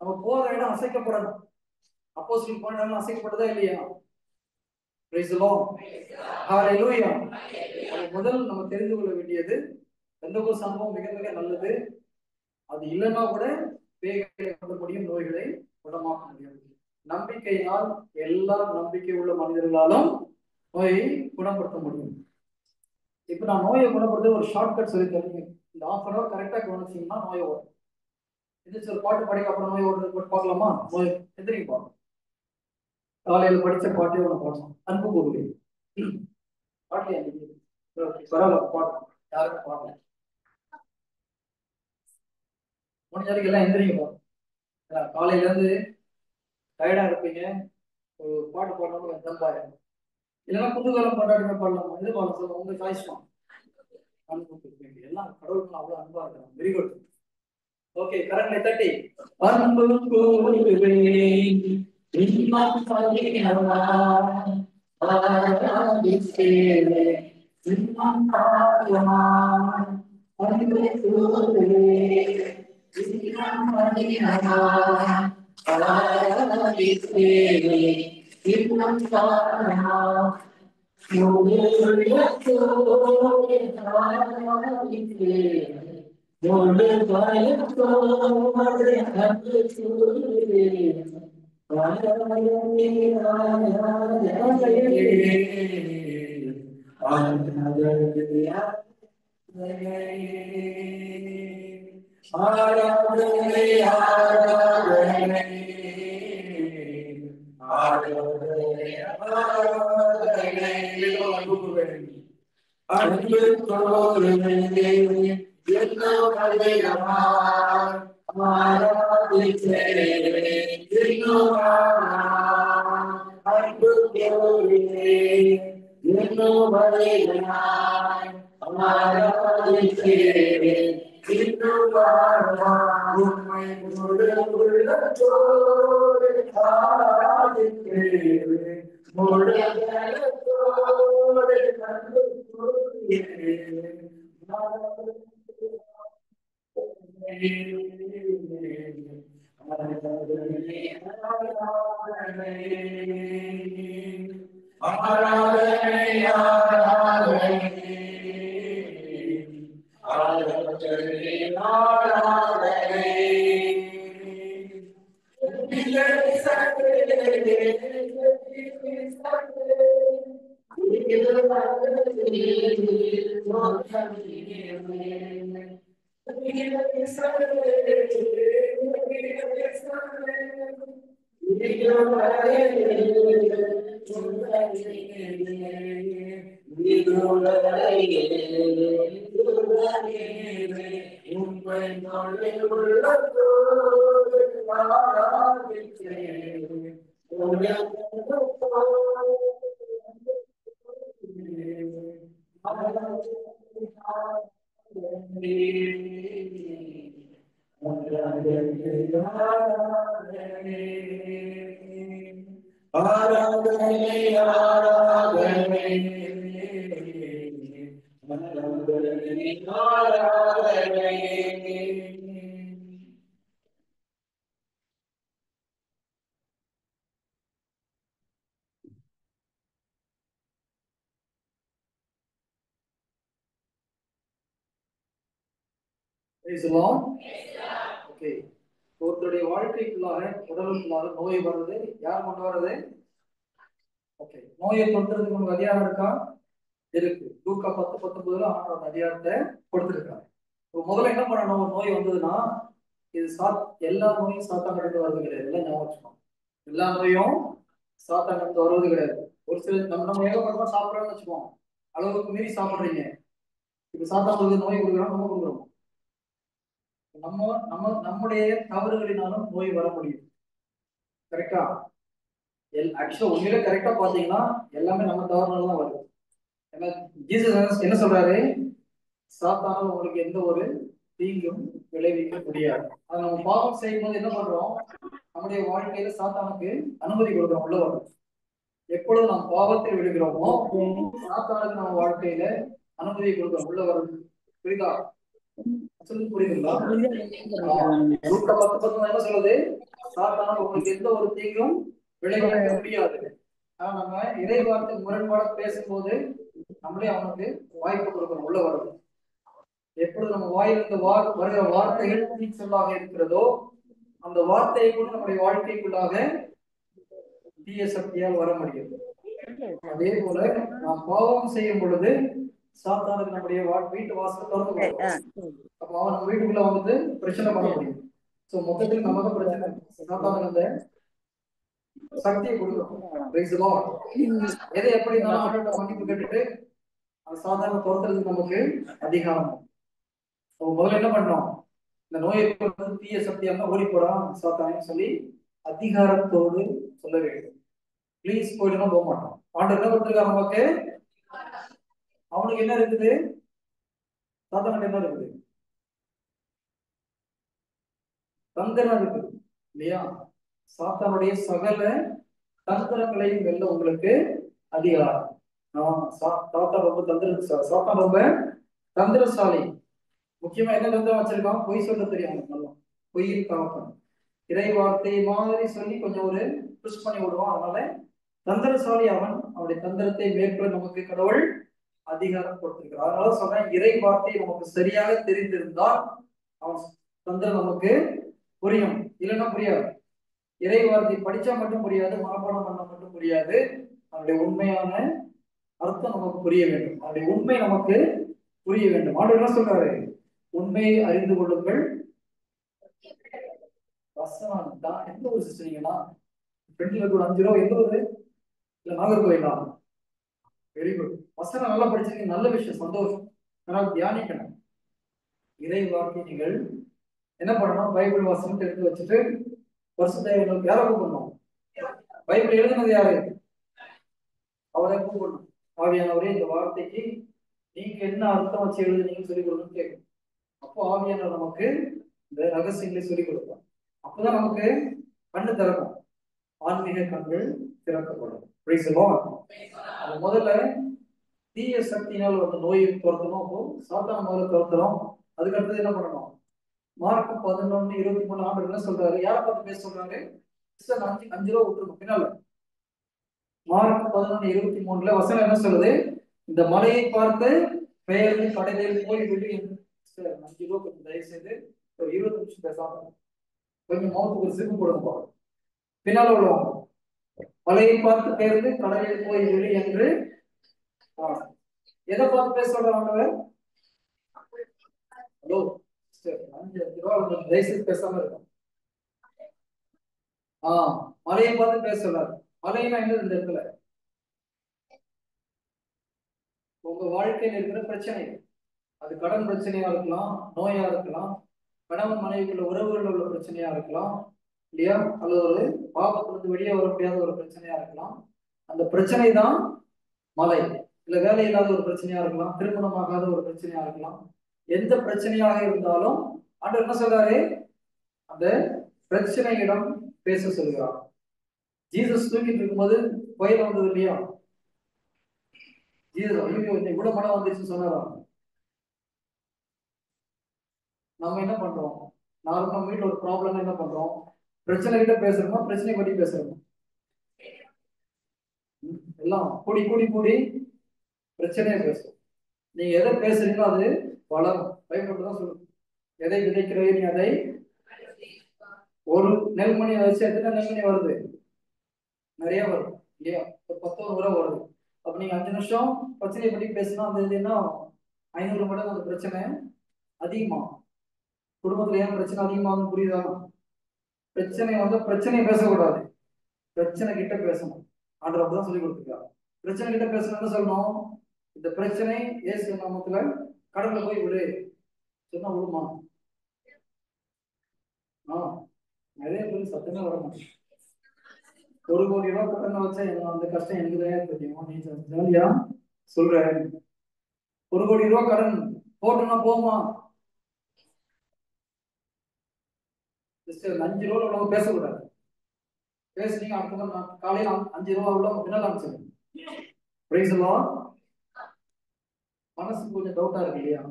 நம்ம போற இடம் அசைக்கப்படணும். அப்போஸ்தலர் போன இடம் அசைக்கப்பட்டதா இல்லையா? Praise the Lord. ஹalleluya. முதல் நம்ம தெரிந்து கொள்ள வேண்டியது பெந்தகோஸ்து சம்பவம் மிக மிக நல்லது. அது இல்லைன்னா கூட பேய்களை கொள்ள முடியும், நோய்களை குணமாக்க முடியும். நம்பிக்கையினால் எல்லா நம்பிக்கை உள்ள மனிதர்களாலும் நோயை குணப்படுத்த முடியும். இப்ப நான் நோயை குணப்படுத்த ஒரு ஷார்ட்கட் சொல்லி தரீங்க. இந்த ½ hour கரெக்டா கவனிச்சீங்கன்னா நோயை வரும். எந்திரிச்சு ஒரு பாட்டு படிக்க அப்புறம் நோய் ஓடுறது போட்டு பார்க்கலாமா? நோய் எந்திரிங்க பாருங்க. காலையில் படிச்ச பாட்டே ஒன்று பாடணும். அன்பு கூறுவே பாடலையா? பரவாயில்ல, பாடணும். யாருக்கும் பாடல. முடிஞ்சாலும் எல்லாம் எந்திரிங்க பாருங்க. காலையில இருந்து டயர்டா இருப்பீங்க, ஒரு பாட்டு பாடணும் தம்பாயிரம். இல்லைன்னா குதூகலம் கொண்டாடுங்க, பாடலாம். இது பாடலாம் சொல்லுங்க, உங்க சாய்ஸ் தான். அன்பு கூறுவே எல்லாம் கடவுளுக்கு அவ்வளவு அன்பா இருக்கிறாங்க. Very good. ஓகே, கரங்களை தட்டி அன்பு கூறுவே இன்பம் பகிரவா ஆராதிப்பேனே இன்பம் பாடுமா அன்பு கூறுவே இன்பம் பகிரவா ஆராதிப்பேனே இன்பம் பாடுமா முழு உள்ளத்தோடு ஆராதிப்பேனே முழு பயத்தோடு அன்பு கூறுவே அன்பு ஓகே. ஒருத்தருடைய வாழ்க்கைக்குள்ளார உடலுக்குள்ளார நோய் வருது. யார் கொண்டு வர்றது? ஓகே, நோயை தொற்றுறதுக்கு உங்களுக்கு அதிகாரம் இருக்கா? இருக்கு. லூக்கா 10:19 ஆண்டவர் அந்த அதிகாரத்தை கொடுத்திருக்காங்க. முதல்ல என்ன பண்ணணும்? ஒரு நோய் வந்ததுன்னா இது எல்லா நோயும் சாத்தாங்க இருந்து வருவது கிடையாது. எல்லாம் ஞாபகம் வச்சுக்கணும். எல்லா நோயும் சாத்தாங்க இருந்து வருவது கிடையாது. ஒரு சில நம்ம ஏகப்பட்டமா சாப்பிடறோம்னு வச்சுக்கோம், அளவுக்கு மீறி சாப்பிடுறீங்க, இப்ப சாத்தாங்களுக்கு நோய் கொடுக்குறோம், நம்ம கொடுக்குறோம். நம்முடைய தவறுகளினாலும் நோய் வர முடியும். கரெக்டா? ஆக்சுவலா உண்மையில கரெக்டா பாத்தீங்கன்னா எல்லாமே நம்ம தவறுனால தான் வருது. ஏன்னா ஜீசஸ் என்ன சொல்றாரு? சாத்தானால் உங்களுக்கு எந்த ஒரு தீங்கும் விளைவிக்க முடியாது. அதை நம்ம பாவம் செய்யும் போது என்ன பண்றோம்? நம்முடைய வாழ்க்கையில சாத்தானுக்கு அனுமதி கொடுக்கிறோம் உள்ள வரும். எப்பொழுது நாம் பாவத்தில் விடுகிறோமோ சாத்தானுக்கு நம்ம வாழ்க்கையில அனுமதி கொடுக்கிறோம் உள்ள வரும். புரியுதா? சொல்லி புரியுதுங்களா? நூற்ற 10 என்ன சொல்லுது? சாத்தானால் உங்களுக்கு எந்த ஒரு தீங்கும் விளைவிக்க முடியாது. ஆனா நம்ம இறை வார்த்தை முரண்பாட பேசும்போது நம்மளே அவனுக்கு வாய்ப்பு கொடுக்கணும் உள்ள வரும். எப்பொழுது நம்ம வாயிலிருந்து வருகிற வார்த்தைகள் தீச்சொல்லாக இருக்கிறதோ அந்த வார்த்தையை கூட நம்முடைய வாழ்க்கைக்குள்ளாக தீய சக்தியால் வர முடியும். அதே போல நாம் பாவம் செய்யும் பொழுது சாத்தானுக்கு நம்முடைய வீட்டு வாசல் திறந்து அப்ப அவன் நம்ம வீட்டுக்குள்ள வந்து பிரச்சனை பண்ண முடியும். சோ மொத்தத்தில் நமக்கு பிரச்சனை சாத்தானுக்கு அந்த சக்தியை கொடுக்கணும். எதை எப்படி இருந்தாலும் மன்னிப்பு கேட்டுட்டு அந்த சாதாரண துரத்துறதுக்கு நமக்கு அதிகாரம். முதல்ல என்ன பண்ணோம்? இந்த நோயை தீய சக்தியாக ஓடி போறான் சாத்தானு சொல்லி அதிகாரத்தோடு சொல்ல வேண்டும். பிளீஸ் போயிட்டு போக மாட்டோம். ஆண்டு என்ன கொடுத்துருக்காரு நமக்கு? அவனுக்கு என்ன இருக்குது? சாத்தானுக்கு என்ன இருக்குது? தந்திரம் இருக்குது இல்லையா? சாத்தானுடைய சகல தந்திரங்களையும் வெல்ல உங்களுக்கு அதிகாரம். சாத்தான் ரொம்ப சாத்தான் ரொம்ப தந்திரசாலி. முக்கியமா என்ன தந்திரம் வச்சிருக்கான்? பொய் சொல்ல தெரியும். நல்லா பொய்யில் காப்பன் இறை வார்த்தை மாதிரி சொல்லி கொஞ்சம் ஒரு புஷ் பண்ணி விடுவான். அதனால தந்திரசாலி அவன். அவனுடைய தந்திரத்தை மேற்கொள்ள நமக்கு கடவுள் அதிகாரம் கொடுத்திருக்கிறார். அதனால சொன்ன இறை வார்த்தை நமக்கு சரியாக தெரிந்திருந்தால் அவன் தந்திரம் நமக்கு புரியும். இல்லைன்னா புரியாது. இறை வார்த்தை படிச்சா மட்டும் புரியாது, மனப்பாடம் பண்ண மட்டும் புரியாது. அவனுடைய உண்மையான அர்த்தம் நமக்கு புரிய வேண்டும். அவருடைய உண்மை நமக்கு புரிய வேண்டும். ஆண்டவர் என்ன சொல்றாரு? உண்மையை அறிந்து கொள்ளுங்கள். வசனம் தான். எந்த ஒரு சிஸ்டீங்கன்னா ஃப்ரெண்ட்ல கூட 5 ரூபா எந்த ஒரு இல்ல நாகர்கோயிலா? Very good. வசனம் நல்லா படிச்சிருக்கீங்க, நல்ல விஷயம், சந்தோஷம். ஆனால் தியானிக்கணும். இறை வார்த்தை நீங்கள் என்ன பண்ணணும்? பைபிள் வசனத்தை எடுத்து வச்சுட்டு வருஷத்தை யாரை கூப்பிடணும்? பைபிள் எழுதுனது யாரு? அவரை கூப்பிடணும். ஆவியானவரே இந்த வார்த்தைக்கு நீங்க என்ன அர்த்தம் வச்சு எழுதுனீங்கன்னு சொல்லிக் கொடுக்கணும்னு கேட்கணும். அப்போ ஆவியானவர் நமக்கு இந்த ரகசியங்களை சொல்லிக் கொடுப்பார். அப்பதான் நமக்கு கண்ணு திறக்கும், ஆன்மீக கண்கள் திறக்கப்படும். அது முதல்ல தீய சக்தியினால் வந்து நோயை துரத்தணும். அப்போ சாத்தான முதல்ல துரத்தணும். அதுக்கு அடுத்தது என்ன பண்ணணும்? மார்க் 11:23 ஆண்டு என்ன சொல்றாரு? யாரை பார்த்து பேச சொல்றாங்க? 5 ரூபா விட்டுருக்கும் பின்னால. மார்க் 11:23 வசனம் என்ன சொல்லுது? இந்த மலையை பார்த்து பெயர்ந்து கடையில் போய் விட்டு 5 ரூபா கொஞ்சம் தயவு செய்து ஒரு 20 நிமிஷம் பேசாம கொஞ்சம் மௌத்துக்கு ஒரு சிரிப்பு போடுங்க. பின்னால உள்ளவங்க மலையை பார்த்து பெயர்ந்து கடையில் போய் விடு என்று எதை பார்த்து பேச சொல்றாங்க? ஹலோ, 5 ரூபா தயவு செய்து பேசாம இருக்கும். மலையை பார்த்து பேச சொல்றாரு. மலைன்னா என்ன? இந்த இடத்துல உங்க வாழ்க்கையில் இருக்கிற பிரச்சனை, அது கடன் பிரச்சனையா இருக்கலாம், நோயா இருக்கலாம், கணவன் மனைவிக்குள்ள உறவுகள் உள்ள பிரச்சனையா இருக்கலாம் இல்லையா? அல்லது ஒரு பாவத்திலிருந்து வெளியே வர முடியாத ஒரு பிரச்சனையா இருக்கலாம். அந்த பிரச்சனை தான் மலை. இல்ல வேலை இல்லாத ஒரு பிரச்சனையா இருக்கலாம், திருமணமாகாத ஒரு பிரச்சனையா இருக்கலாம். எந்த பிரச்சனையாக இருந்தாலும் ஆண்டவர் என்ன சொல்றாரு? அந்த பிரச்சனையிடம் பேச சொல்கிறார். ஜீசஸ் தூக்கிட்டு இருக்கும்போது புயல் வந்தது இல்லையா? ஜீசஸ் இவ்வளவு மழை வந்துச்சுன்னு சொன்னாரா? நம்ம என்ன பண்றோம்? நார்மலா வீட்டுல ஒரு ப்ராப்ளம் என்ன பண்றோம்? பிரச்சனை கிட்ட பேசுறோமா, பிரச்சனை பத்தி பேசுறோமா? எல்லாம் கூடி கூடி கூடி பிரச்சனையை பேசும். நீங்க எதை பேசுறீங்களோ அது வளரும். பைபிள் தான் சொல்லுங்க, எதை விதைக்கிறீங்க நீ அதை. ஒரு நெல்மணி வச்சு எத்தனை நெல்மணி வருது? நிறைய வரும் இல்லையா? ஒரு 10 முறை வருது. அப்ப நீங்க 5 நிமிஷம் பிரச்சனையை பத்தி பேசினா அந்த இது என்ன 500 மடங்கு அந்த பிரச்சனை அதிகமாகும். குடும்பத்துல ஏன் பிரச்சனை அதிகமாகும் புரியுதா? பிரச்சனை வந்து பிரச்சனையை பேசக்கூடாது, பிரச்சனை கிட்ட பேசணும். ஆண்டவர் அப்படிதான் சொல்லி கொடுத்துருக்காரு. பிரச்சனை கிட்ட பேசணும்னு சொல்லணும். இந்த பிரச்சனை இயேசு நாமத்துல கடவுள போய் விடு சொன்னா விடுமா? நிறைய பேர் சத்தமே வர மாட்டேன். 1 கோடி ரூபாய் கடனை வச்சா அந்த கஷ்டம் எனக்கு தான் தெரியும். நீ ஜாலியா சொல்ற. 1 கோடி ரூபாய் கடன் போட்டுனா போமா சிஸ்டர் 5 ரூபா உள்ளவங்க பேசக்கூடாது. பேசுனீங்க அடுத்த நாள் காலையில 5 ரூபா உள்ளவங்க பின்னால் ஆரம்பிச்சிருங்க. பிரைஸ் எல்லாம் மனசு கொஞ்சம் டவுட்டா இருக்கு இல்லையா?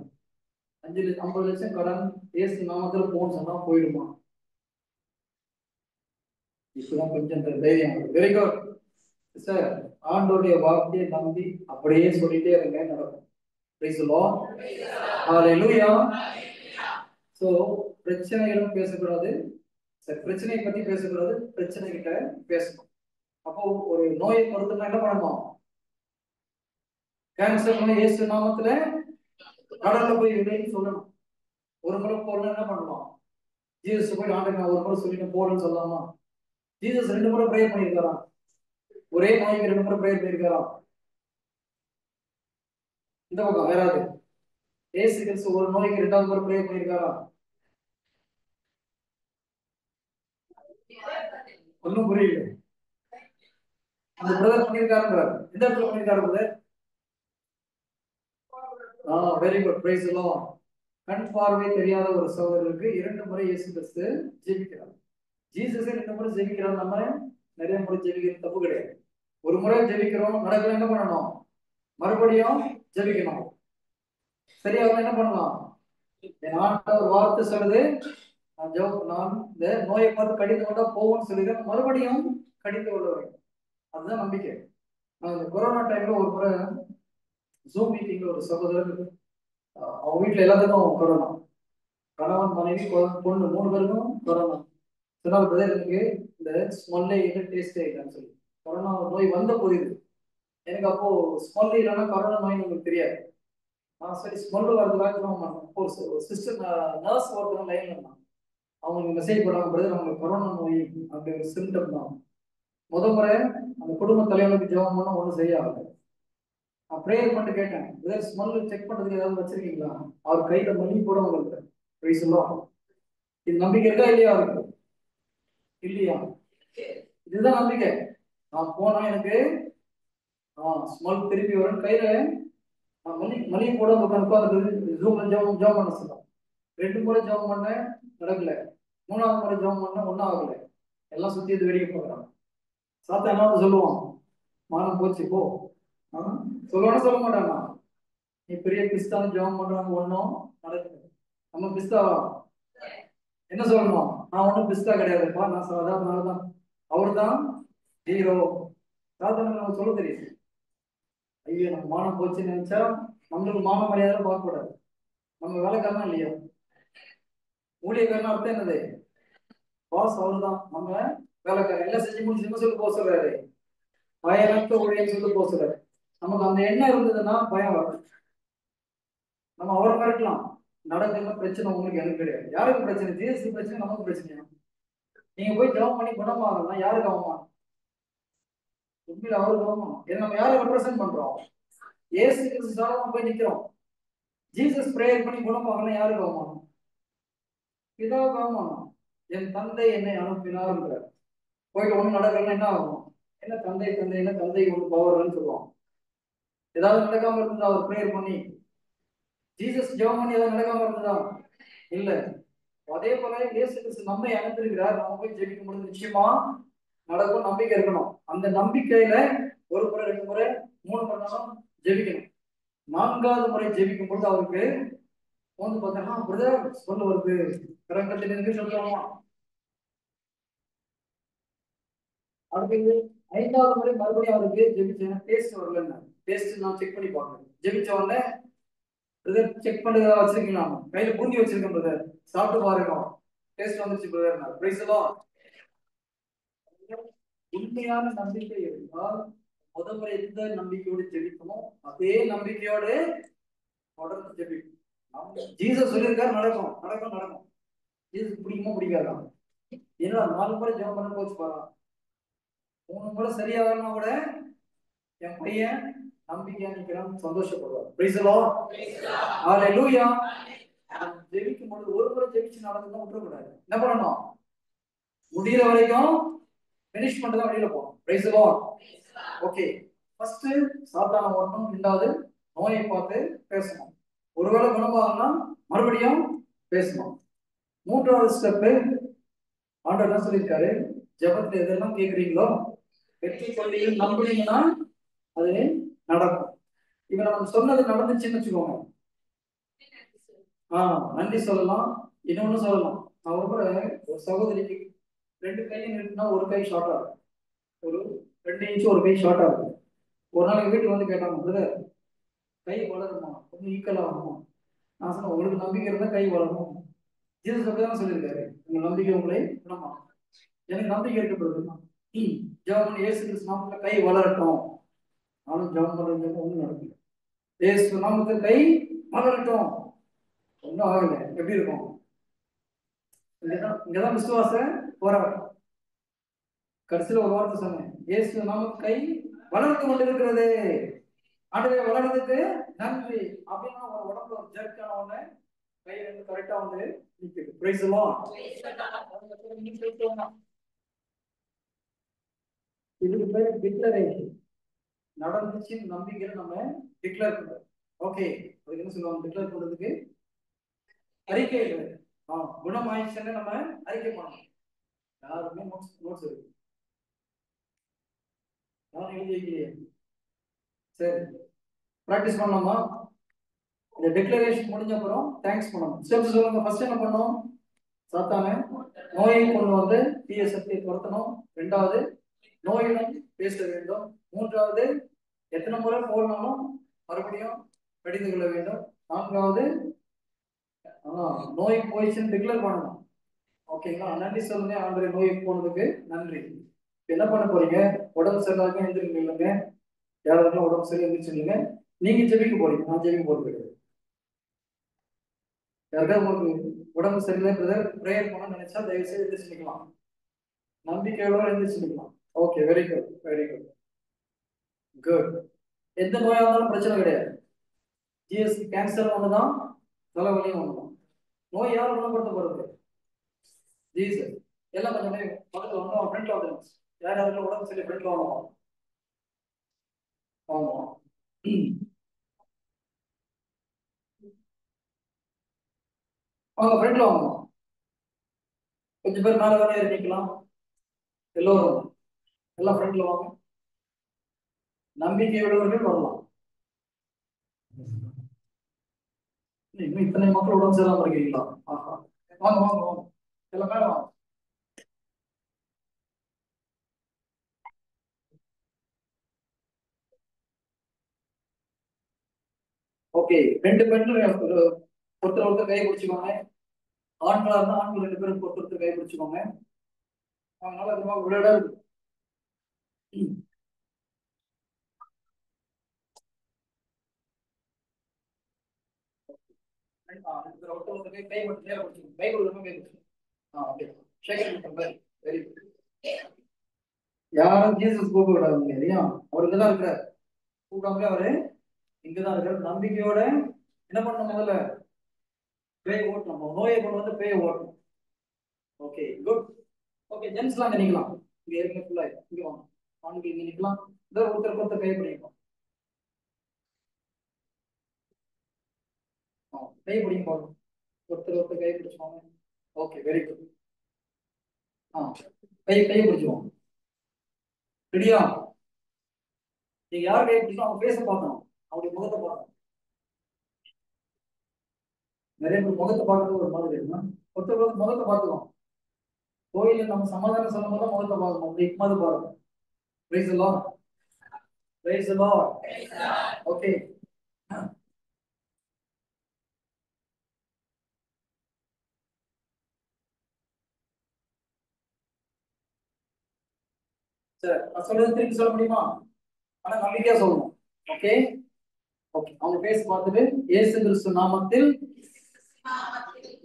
50 லட்சம் கடன் ஏசு நாமத்துல போன்னு சொன்னா போயிடுமா? இப்பதான் கொஞ்சம் தைரியம். Very good sir. ஆண்டோடைய வார்த்தையை நம்பி அப்படியே சொல்லிட்டே இருங்க, நடக்கும். பிரைஸ் எல்லாம் ஹalleluya. சோ பிரச்சனைகளும் பேசக்கூடாது, பிரச்சனையை பத்தி பேசக்கூடாது, பிரச்சனை கிட்ட பேசணும். அப்போ ஒரு நோயை பொறுத்தனா என்ன பண்ணணும்? கேன்சர் நோய் இயேசு நாமத்துல கடல்ல போய் விடுன்னு சொல்லணும். ஒரு முறை போடணும் என்ன பண்ணணும்? ஜீசஸ் போய் ஆண்டவரே நான் ஒரு முறை சொல்லிட்டு போடுன்னு சொல்லலாமா? ஜீசஸ் 2 முறை ப்ரேயர் பண்ணியிருக்காராம். ஒரே நோய்க்கு 2 முறை ப்ரேயர் பண்ணியிருக்காராம். இந்த பக்கம் வேறாது இயேசு கிறிஸ்து ஒரு நோய்க்கு 2வது முறை ப்ரேயர் பண்ணியிருக்காரா? ஒன்னும் புரியல. அந்த பிரதர் பண்ணியிருக்காருன்றார். எந்த இடத்துல பண்ணியிருக்காரு brother? Very good, price the Lord. கண் பார்வை தெரியாத ஒரு சகோதரருக்கு 2 முறை இயேசு கிறிஸ்து ஜெபிக்கிறார். ஜீசஸே 2 முறை ஜெபிக்கிறார். நம்ம நிறைய முறை ஜெபிக்கிறது தப்பு கிடையாது. ஒரு முறை ஜெபிக்கிறோம், நடக்கல என்ன பண்ணணும்? மறுபடியும் ஜெபிக்கணும். சரியா என்ன பண்ணலாம்? என் ஆண்டவர் வார்த்தை சொல்லுது, நான் இந்த நோயை பார்த்து கடிந்து கொண்டா போவோம்னு சொல்லிடுறேன், மறுபடியும் கடிந்து கொள்ள வேண்டும். அதுதான் நம்பிக்கை. நான் இந்த கொரோனா டைம்ல ஒரு முறை ஜூம் மீட்டிங்ல ஒரு சகோதரர், அவங்க வீட்டுல எல்லாத்துக்கும் கொரோனா, கணவன் மனைவி பொண்ணு 3 பேருக்கும் கொரோனா. சொன்னால் பிரதர் எனக்கு இந்த ஸ்மெல்லே இல்லை, டேஸ்டே இல்லைன்னு சொல்லி கொரோனா நோய் வந்த போகுது. எனக்கு அப்போ ஸ்மெல் இல்லைன்னா கொரோனா நோய் உங்களுக்கு தெரியாது. சரி ஸ்மெல் வரதுக்காக ஒரு சிஸ்டர் நர்ஸ் ஒருத்தவங்க லைன்ல இருந்தாங்க. அவங்க மெசேஜ் போடுறாங்க, பிரதர் அவங்களுக்கு கொரோனா நோய் அப்படி ஒரு சிம்டம் தான். முறை அந்த குடும்ப தலைவனுக்கு ஜெபம் பண்ண ஒன்றும் செய்யாது. நான் ப்ரேயர் பண்ணிட்டு கேட்டேன், பிரதர் ஸ்மெல் செக் பண்றதுக்கு ஏதாவது வச்சிருக்கீங்களா? அவர் கையில மணி கூட உங்களுக்கு பிரைஸ் எல்லாம். இது நம்பிக்கை இருக்கா இல்லையா? அவருக்கு இல்லையா? இதுதான் நம்பிக்கை. நான் போனா எனக்கு ஸ்மெல் திருப்பி வரும். கையில மணி கூட உட்காந்து ஜூம்ல ஜெபம் பண்ண சொல்லலாம். 2 முறை ஜெபம் பண்ண நடக்கல, 3வது முறை ஜெபம் பண்ண ஒன்றும் ஆகல. எல்லாம் சுத்தி இது வெடிக்க போகிறாங்க. சாத்தா என்ன சொல்லுவான்? மானம் போச்சு போ சொல்லுவானா சொல்ல மாட்டாங்க. நீ பெரிய பிஸ்தான்னு ஜெபம் பண்றாங்க, ஒன்றும் நடக்குது. நம்ம பிஸ்தாவா? என்ன சொல்லணும்? நான் ஒன்றும் பிஸ்தா கிடையாதுப்பா, நான் சாதாரணதான். அவர் தான் ஹீரோ. சாதாரண நம்ம சொல்ல தெரியுது. ஐயோ நம்ம மானம் போச்சுன்னு நினைச்சா நம்மளுக்கு மான மரியாதை பார்க்க கூடாது. நம்ம வேலைக்காரனா இல்லையா? ஊழியக்காரனா அர்த்தம் என்னது? பாஸ் அவர் தான் நம்ம வேலைக்காரன். எல்லாம் செஞ்சு முடிச்சு சொல்லி போக சொல்றாரு, பயனற்ற ஊழியன்னு சொல்லி போக சொல்றாரு. நமக்கு அந்த எண்ணம் இருந்ததுன்னா பயம் வரும். நம்ம அவரை மிரட்டலாம், நடக்கிற பிரச்சனை உங்களுக்கு எனக்கு கிடையாது. யாருக்கு பிரச்சனை? ஜீசஸ் பிரச்சனை, நமக்கு பிரச்சனையா? நீங்க போய் ஜெபம் பண்ணி குணமாகலாம், யாருக்கு அவமானம்? உண்மையில அவருக்கு அவமானம். ஏன்னா நம்ம யாரை ரெப்ரசென்ட் பண்றோம்? ஏசு கிறிஸ்து போய் நிக்கிறோம். ஜீசஸ் பிரேயர் பண்ணி குணமாகலாம், யாருக்கு அவமானம்? பிதாவுக்கு அவமானம். என் தந்தை என்னை அனுப்பினார். போயிட்டு ஒண்ணு நடக்கலன்னா என்ன ஆகும்? என்ன தந்தை தந்தை என்ன தந்தை ஒன்று பவர்னு சொல்லுவான். ஏதாவது நடக்காம இருந்தா அவர் பிரேயர் பண்ணி, ஜீசஸ் ஜெபம் பண்ணி ஏதாவது நடக்காம இருந்ததா? இல்ல. அதே போல இயேசு கிறிஸ்து நம்மை அனுப்பியிருக்கிறார். நம்ம போய் ஜெபிக்கும் பொழுது நிச்சயமா நடக்கும். நம்பிக்கை இருக்கணும். அந்த நம்பிக்கையில 1 முறை 2 முறை 3 முறை நாளும் ஜெபிக்கணும். 4வது முறை ஜெபிக்கும் பொழுது அவருக்கு வந்து பார்த்தோம்னா பிரதர் சொல்ல வருது, கரங்கத்தில் இருந்து சொல்லுவாங்க. அடுத்தது 5வது முறை மறுபடியும் அவருக்கு ஜெபிச்சேன், டேஸ்ட் வரலன்னு. டேஸ்ட் நான் செக் பண்ணி பார்க்கணும். ஜெபிச்ச உடனே பிரதர் செக் பண்ணுறதா வச்சிருக்கீங்களா? கையில பூந்தி வச்சிருக்கேன் பிரதர், சாப்பிட்டு பாருங்க, டேஸ்ட் வந்துருச்சு பிரதர். பிரைஸ் எல்லாம். உண்மையான நம்பிக்கை இருந்தால் முதல்ல எந்த நம்பிக்கையோடு ஜெபிக்கணும் அதே நம்பிக்கையோடு தொடர்ந்து ஜெபிக்கணும். ஜீசஸ் சொல்லியிருக்காரு, நடக்கும் நடக்கும் நடக்கும். ஜீசஸ் பிடிக்குமோ பிடிக்காதா? ஏன்னா 4 முறை ஜெபம் பண்ண போச்சு பாரா, 3 முறை சரியாகனா கூட என் பையன் நம்பிக்கையா நிக்கிறான்னு சந்தோஷப்படுவார். பிரைஸ் தி லார்ட், ஹalleluya. ஜெபிக்கும் பொழுது 1 முறை ஜெபிச்சு நடந்தா விட்டுறக்கூடாது. என்ன பண்ணணும்? முடிகிற வரைக்கும் ஃபினிஷ் பண்ணிட்டு தான் வெளியில போகணும். Praise the Lord. Okay, first சாத்தான ஓடணும், 2வது நோயை பார்த்து பேசணும். ஒருவேளை குணமாகனா மறுபடியும் பேசணும். மூன்றாவது ஸ்டெப்பு ஆண்டவர் என்ன சொல்லியிருக்காரு, ஜெபத்துல எதெல்லாம் கேட்குறீங்களோ வெற்றி கொள்ளையில் நம்புனீங்கன்னா அது நடக்கும். இப்ப நம்ம சொன்னது நடந்துச்சுன்னு வச்சுக்கோங்க, நன்றி சொல்லலாம். இன்னொன்னு சொல்லலாம், நான் ஒரு சகோதரிக்கு 2 கையும் நிறுத்தினா ஒரு கை ஷார்ட்டா இருக்கும், ஒரு 2 இன்ச்சு ஒரு கை ஷார்ட்டா இருக்கும். ஒரு நாளைக்கு வீட்டுக்கு வந்து கேட்டாங்க, பிரதர் கை வளருமா, கொஞ்சம் ஈக்குவல் ஆகுமா? நான் சொன்னேன், உங்களுக்கு நம்பிக்கை இருந்தா கை வளரும். ஜீசஸ் அப்படிதான் சொல்லியிருக்காரு, உங்க நம்பிக்கை உங்களை குணமா. எனக்கு நம்பிக்கை இருக்கப்படுது, ஜெபம் இயேசு கிறிஸ்து நாமத்துல கை வளரட்டும். நானும் ஜெபம் பண்றது ஒன்றும் நடக்கல. இயேசு நாமத்துல கை வளரட்டும், ஒன்றும் ஆகல. எப்படி இருக்கும்? இங்கதான் விசுவாச போராட்டம். கடைசியில் ஒரு வார்த்தை சொன்னேன், இயேசு நாமத்து கை வளர்த்து கொண்டிருக்கிறது, ஆண்டவரே வளர்றதுக்கு நன்றி அப்படின்னா ஒரு உடம்புல ஒரு ஜர்க்கான உடனே கை வந்து கரெக்டா வந்து நிக்குது. Price the Lord. இதுக்கு பேர் டிக்ளரேஷன். நடந்துச்சுன்னு நம்பிக்கையில நம்ம டிக்ளேர் பண்றோம். ஓகே, அதுக்கு என்ன சொல்லுவாங்க டிக்ளேர் பண்றதுக்கு? அறிக்கை. குணமாயிடுச்சுன்னு நம்ம அறிக்கை பண்ணணும். யாருமே நோட்ஸ் இருக்கு, யாரும் எழுதி வைக்கலையே. சரி, பிராக்டிஸ் பண்ணலாமா? இந்த டிக்ளரேஷன் முடிஞ்ச அப்புறம் தேங்க்ஸ் பண்ணணும். ஸ்டெப்ஸ் சொல்லுங்க. ஃபர்ஸ்ட் என்ன பண்ணணும்? சாத்தானே நோயை கொண்டு வந்து தீய சக்தியை துரத்தணும். 2வது நோயுடன் பேச வேண்டும். 3வது எத்தனை முறை போடணும் மறுபடியும் கடிந்து கொள்ள வேண்டும். 4வது நோய் போயிடுச்சுன்னு டிக்ளேர் பண்ணணும். ஓகேங்களா? நன்றி சொல்லுங்க, ஆண்டவரே நோய் போனதுக்கு நன்றி. என்ன பண்ண போறீங்க? உடம்பு சரியில்லாம எழுந்திருக்க இல்லைங்க, யாராவது உடம்பு சரி எழுந்திரிச்சுங்க. நீங்க ஜெபிக்க போறீங்க, நான் ஜெபிக்க போறது கிடையாது. யாருக்காவது உங்களுக்கு உடம்பு சரியில்லை பிரதர் பிரேயர் பண்ண நினைச்சா தயவு செய்து எழுந்திரிச்சுக்கலாம், நம்பிக்கையோட எழுந்திரிச்சுக்கலாம். Okay, very good, very good, good. எந்த நோயா இருந்தாலும் பிரச்சனை கிடையாது. ஜிஎஸ்டி கேன்சர் ஒண்ணுதான், தலைவலியும் ஒண்ணுதான். நோய் யார் குணப்படுத்த போறது? ஜீசஸ். எல்லாம் கொஞ்சம் பக்கத்துல வந்து ஃப்ரெண்ட்ல வந்து யார் யாருக்கும் உடம்பு சரி ஃப்ரெண்ட்ல வாங்க. ஆமா, அவங்க ஃப்ரெண்ட்ல வாங்க. கொஞ்சம் பேர் மேல வேலையா இருக்கலாம், எல்லோரும் எல்லாம் ஃப்ரெண்ட்ல வாங்க. நம்பிக்கையுள்ளவர்கள் வரலாம். இன்னும் இத்தனை மக்கள் உடம்பு சரியில்லாம இருக்கீங்களா? ஆஹா, வாங்க வாங்க வாங்க, எல்லாம் மேல வாங்க. ஓகே, 2 பெண்கள் ஒருத்தர் கை பிடிச்சுக்கோங்க. ஆண்களா இருந்தா ஆண்கள் 2 பேரும் ஒருத்தர் கை பிடிச்சுக்கோங்க. அதனால விளையாட ஒருத்தர் கை மட்டும் நேரம் பிடிச்சுக்கோங்க. கை கொடுக்கணும், கை பிடிச்சுக்கோங்க. Okay, very good. யாரும் ஜீசஸ் கூப்பிட விடாதுங்க இல்லையா? அவர் இங்கதான் இருக்கிறார், கூப்பிடாமலே அவரு இங்கதான் இருக்காரு. நம்பிக்கையோட என்ன பண்ணணும்? முதல்ல பேய் ஓட்டணும், நோயை கொண்டு வந்து பேய் ஓட்டணும். Okay, good. ஓகே, ஜென்ஸ்லாம் அங்க நிக்கலாம். இங்க இருக்க ஃபுல்லா இங்க வாங்க, ஆண்கள் இங்க நிக்கலாம். இதோ ஒருத்தர் கை பிடிக்கும், கை பிடிக்கும் போதும் ஒருத்தர் கை பிடிச்சுவாங்க. Okay, very good. கை கை பிடிச்சுவோம். ரெடியா? நீங்க யார் கை பிடிச்சோம் அவங்க பேச பார்க்கணும், அவருடைய முகத்தை பார்க்கணும். நிறைய பேர் முகத்தை பார்க்கறது ஒரு மாதிரி இருக்குன்னா ஒருத்தர் முகத்தை பார்த்துக்கோம். கோயில நம்ம சமாதானம் சொல்லும் போது முகத்தை பார்க்கணும், அப்படி இம்மாதிரி பாருங்க. Price the Lord, praise the Lord. Okay, சரி, நான் சொல்றது திருப்பி சொல்ல முடியுமா? ஆனா நம்பிக்கையா சொல்லணும். Okay, okay. அவங்க பேச பார்த்துட்டு, இயேசு கிறிஸ்து நாமத்தில்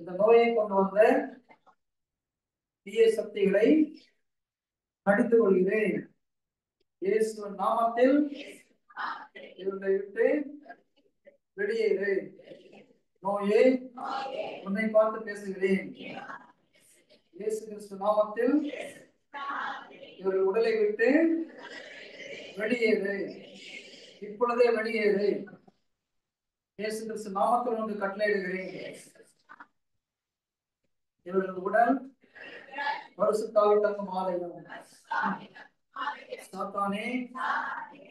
இந்த நோயை கொண்டு வந்த தீய சக்திகளை அடித்துக் கொள்கிறேன். இயேசு நாமத்தில் இவர்களை விட்டு வெளியேறு. நோயே, உன்னை பார்த்து பேசுகிறேன். இயேசு கிறிஸ்து நாமத்தில் இவர்கள் உடலை விட்டு வெளியேறு, இப்பொழுதே வெளியேறு. இயேசு கிறிஸ்து நாமத்தில் உனக்கு கட்டளையிடுகிறேன். இவர்களது உடல் பரிசுத்தாவின் தங்கும் ஆலயம். சாத்தானே,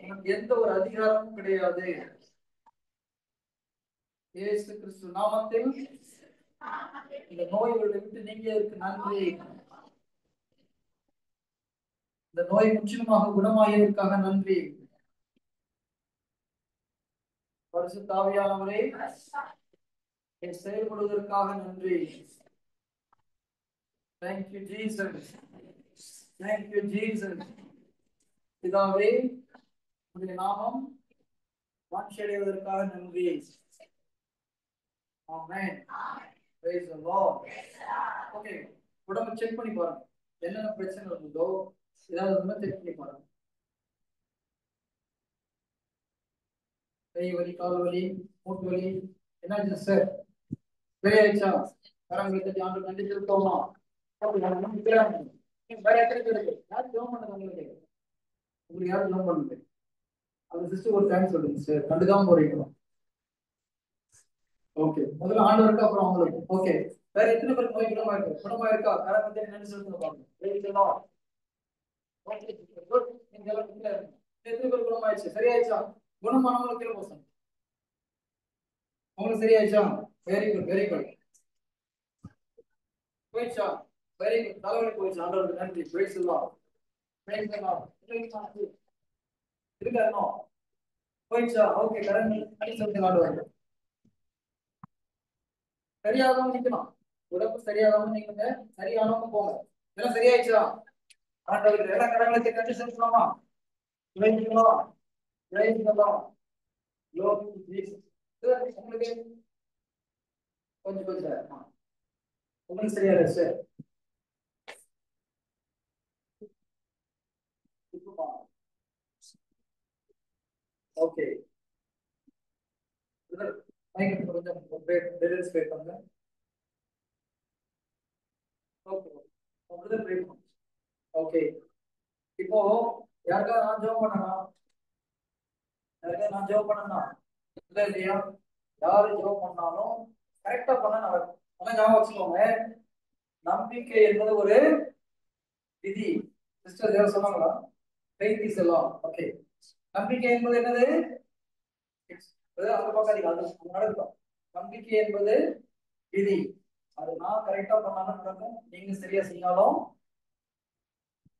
உனக்கு எந்த ஒரு அதிகாரமும் கிடையாது. இயேசு கிறிஸ்து நாமத்தில் இந்த நோய்களை விட்டு நீங்கியதற்கு நன்றி. இந்த நோய் முற்றிலுமாக குணமாகியதற்காக நன்றி. பரிசுத்த ஆவியானவரே, செயல்படுவதற்காக நன்றி. Thank you, Jesus. Thank you, Jesus. பிதாவே, உம்முடைய நாமம் மாட்சியடைவதற்காக நன்றி. Amen. Praise the Lord. Okay, உடம்பை செக் பண்ணி பாருங்க. என்னென்ன பிரச்சனை இருந்ததோ ஏதாவது ஒண்ணு செக் பண்ணி பாருங்க. கை வலி, கால் வலி, மூட்டு வலி என்னாச்சு சார்? சரியாயிடுச்சா? கரங்களை தட்டி ஆண்டு நன்றி செலுத்தோமா? வேற எத்தனை பேர் இருக்கு? யார் ஜெபம் பண்ணது உங்களுக்கு? உங்களுக்கு யாரும் ஜெபம் பண்ணுது? அந்த சிஸ்டர் ஒரு டைம் சொல்லுங்க சார், கண்டுக்காம போறீங்களா? ஓகே, முதல்ல ஆண்டவருக்கு அப்புறம் அவங்களுக்கு. ஓகே, வேற எத்தனை பேருக்கு நோய் குணமா இருக்கு? குணமா இருக்கா? கரங்களை தட்டி நன்றி செலுத்துங்க பாருங்க. எத்தனை பேர் குணமாயிடுச்சு? சரியாயிடுச்சா? குணமானவங்களுக்கு கீழே போசம். உங்களுக்கு சரியாயிடுச்சா? Very good, very good. போயிடுச்சா? Very good. தலைவலி போயிடுச்சு. ஆண்டவருக்கு நன்றி. Praise the Lord. Praise the Lord. இருக்காருனோ போயிடுச்சா? ஓகே, கரண்ட் அடி சொல்லுங்க. ஆண்டவருக்கு சரியாதவங்க நிக்கணும். உடம்பு சரியாதவங்க நீங்க சரியானவங்க போங்க. இதெல்லாம் சரியாயிடுச்சா? ஆண்டவருக்கு எல்லா கரங்களுக்கு நன்றி செலுத்தலாமா? Praise the Lord. Praise the Lord. Glory to Jesus. உங்களுக்கு கொஞ்சம் கொஞ்சம் உங்களுக்கு சரியா சார்? ஓகே, கொஞ்சம் டீடைல்ஸ் பே பண்ணுங்க. Okay, okay. இப்போ யாருக்காவது நான் ஜெபம் பண்ணணும்? யாருக்காவது நான் ஜெபம் பண்ணணும்? இல்லை இல்லையா? யாரு ஜெபம் பண்ணாலும் கரெக்டா பண்ண நடக்கும். ஆனா ஞாபகம் வச்சுக்கோங்க, நம்பிக்கை என்பது ஒரு விதி. சிஸ்டர் யாரும் சொன்னாங்களா? Faith is a law. Okay, நம்பிக்கை என்பது என்னது? அந்த பக்கம் அது நடக்கும். நம்பிக்கை என்பது விதி. அது நான் கரெக்டா பண்ணாலும் நடக்கும், நீங்க சரியா செய்யாலும்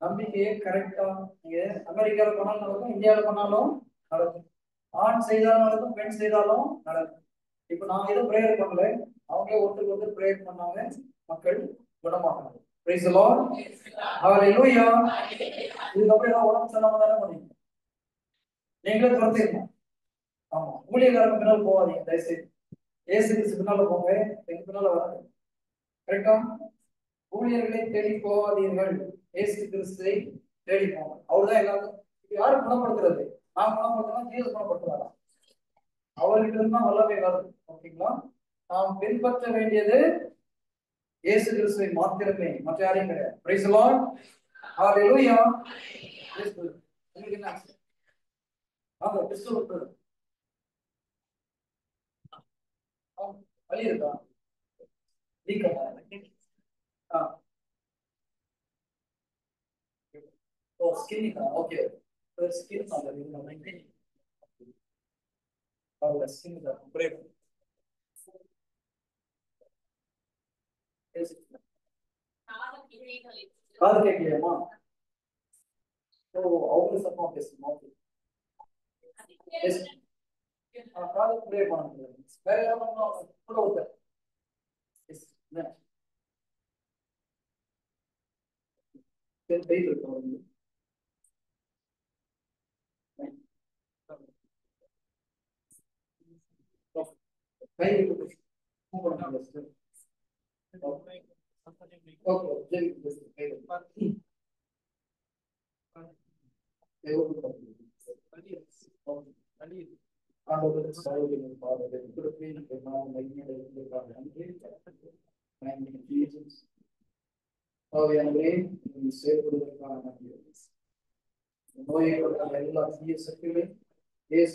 நம்பிக்கையை கரெக்டா நீங்க அமெரிக்கால பண்ணாலும் நடக்கும், இந்தியாவில பண்ணாலும் நடக்கும். ஆண் செய்தாலும் நடக்கும், பெண் செய்தாலும் நடக்கும். இப்ப நான் எதுவும் பிரேயர் பண்ணல, அவங்களே ஒருத்தருக்கு ஒருத்தர் பிரேயர் பண்ணாங்க, மக்கள் குணமாகணும். Price the Lord. ஹalleluya. இதுக்கப்புறம் ஏதாவது உடம்பு சொல்லாம தானே பண்ணீங்க, நீங்களே துரத்திடணும். ஆமா, ஊழியக்காரங்க பின்னால் போவாதீங்க தயவுசெய்து. ஏசு கிறிஸ்து பின்னால போங்க, எங்க பின்னால வராது. கரெக்டா? ஊழியர்களை தேடி போவாதீர்கள், ஏசு கிறிஸ்துவை தேடி போங்க. அவர்தான் எல்லாரும். யாரு குணப்படுத்துறது? நான் குணப்படுத்தலாம், ஜீசஸ் குணப்படுத்துறாரா? அவர்கிட்ட இருந்தா வல்லமை வருது. ஓகேங்களா? நாம் பின்பற்ற வேண்டியது இயேசு கிறிஸ்துவை மாத்திரமே, மற்ற யாரையும் கிடையாது. Praise the Lord. ஹalleluya. உங்களுக்கு என்ன கிறிஸ்துவுக்கு வழி இருக்கா? ஓ, skin. Okay, skin skin break. காது கேட்கலையாமா? ஓ, அவங்க சப்பா பேசணும். காது பிரேக் பண்ண முடியாது. வேற யாரும் கூட ஒருத்தர் பெயிட் இருக்கு. கை செயல்படுவதற்கான நோயை எல்லா தீய சக்திகளையும் Yes,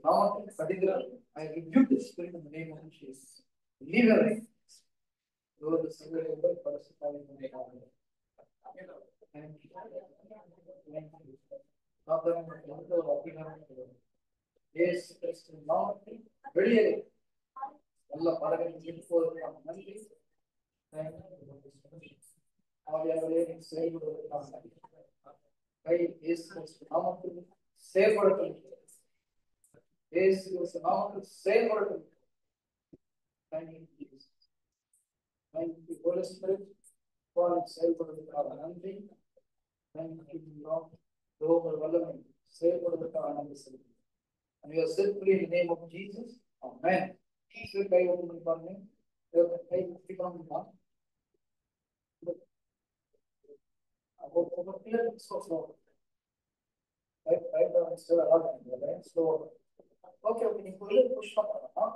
now particular, I rebuke the spirit in the name of Jesus. Leave her life. Lord, the single ever person having the name of Jesus. Thank you. Thank you. Father, yes, now வெளியே நல்ல பறவை நன்றி ஆவியானவரே செயல்படுவதற்காக கை இயேசு நாமத்தில் செயல்படட்டும் இயேசு நாமத்தில் செயல்படட்டும் Thank you, Jesus. Thank you, Holy Spirit, for செயல்படுவதற்காக நன்றி. Thank you, Lord. Global வல்லமை செயல்படுவதற்காக நன்றி செலுத்துகிறேன். And we are set free in the name of Jesus. Amen. Guy open பண்ணி பாருங்க. கை குத்தி பண்ணா ஓகே ஓகே நீங்க புஷ் பண்ணலாம்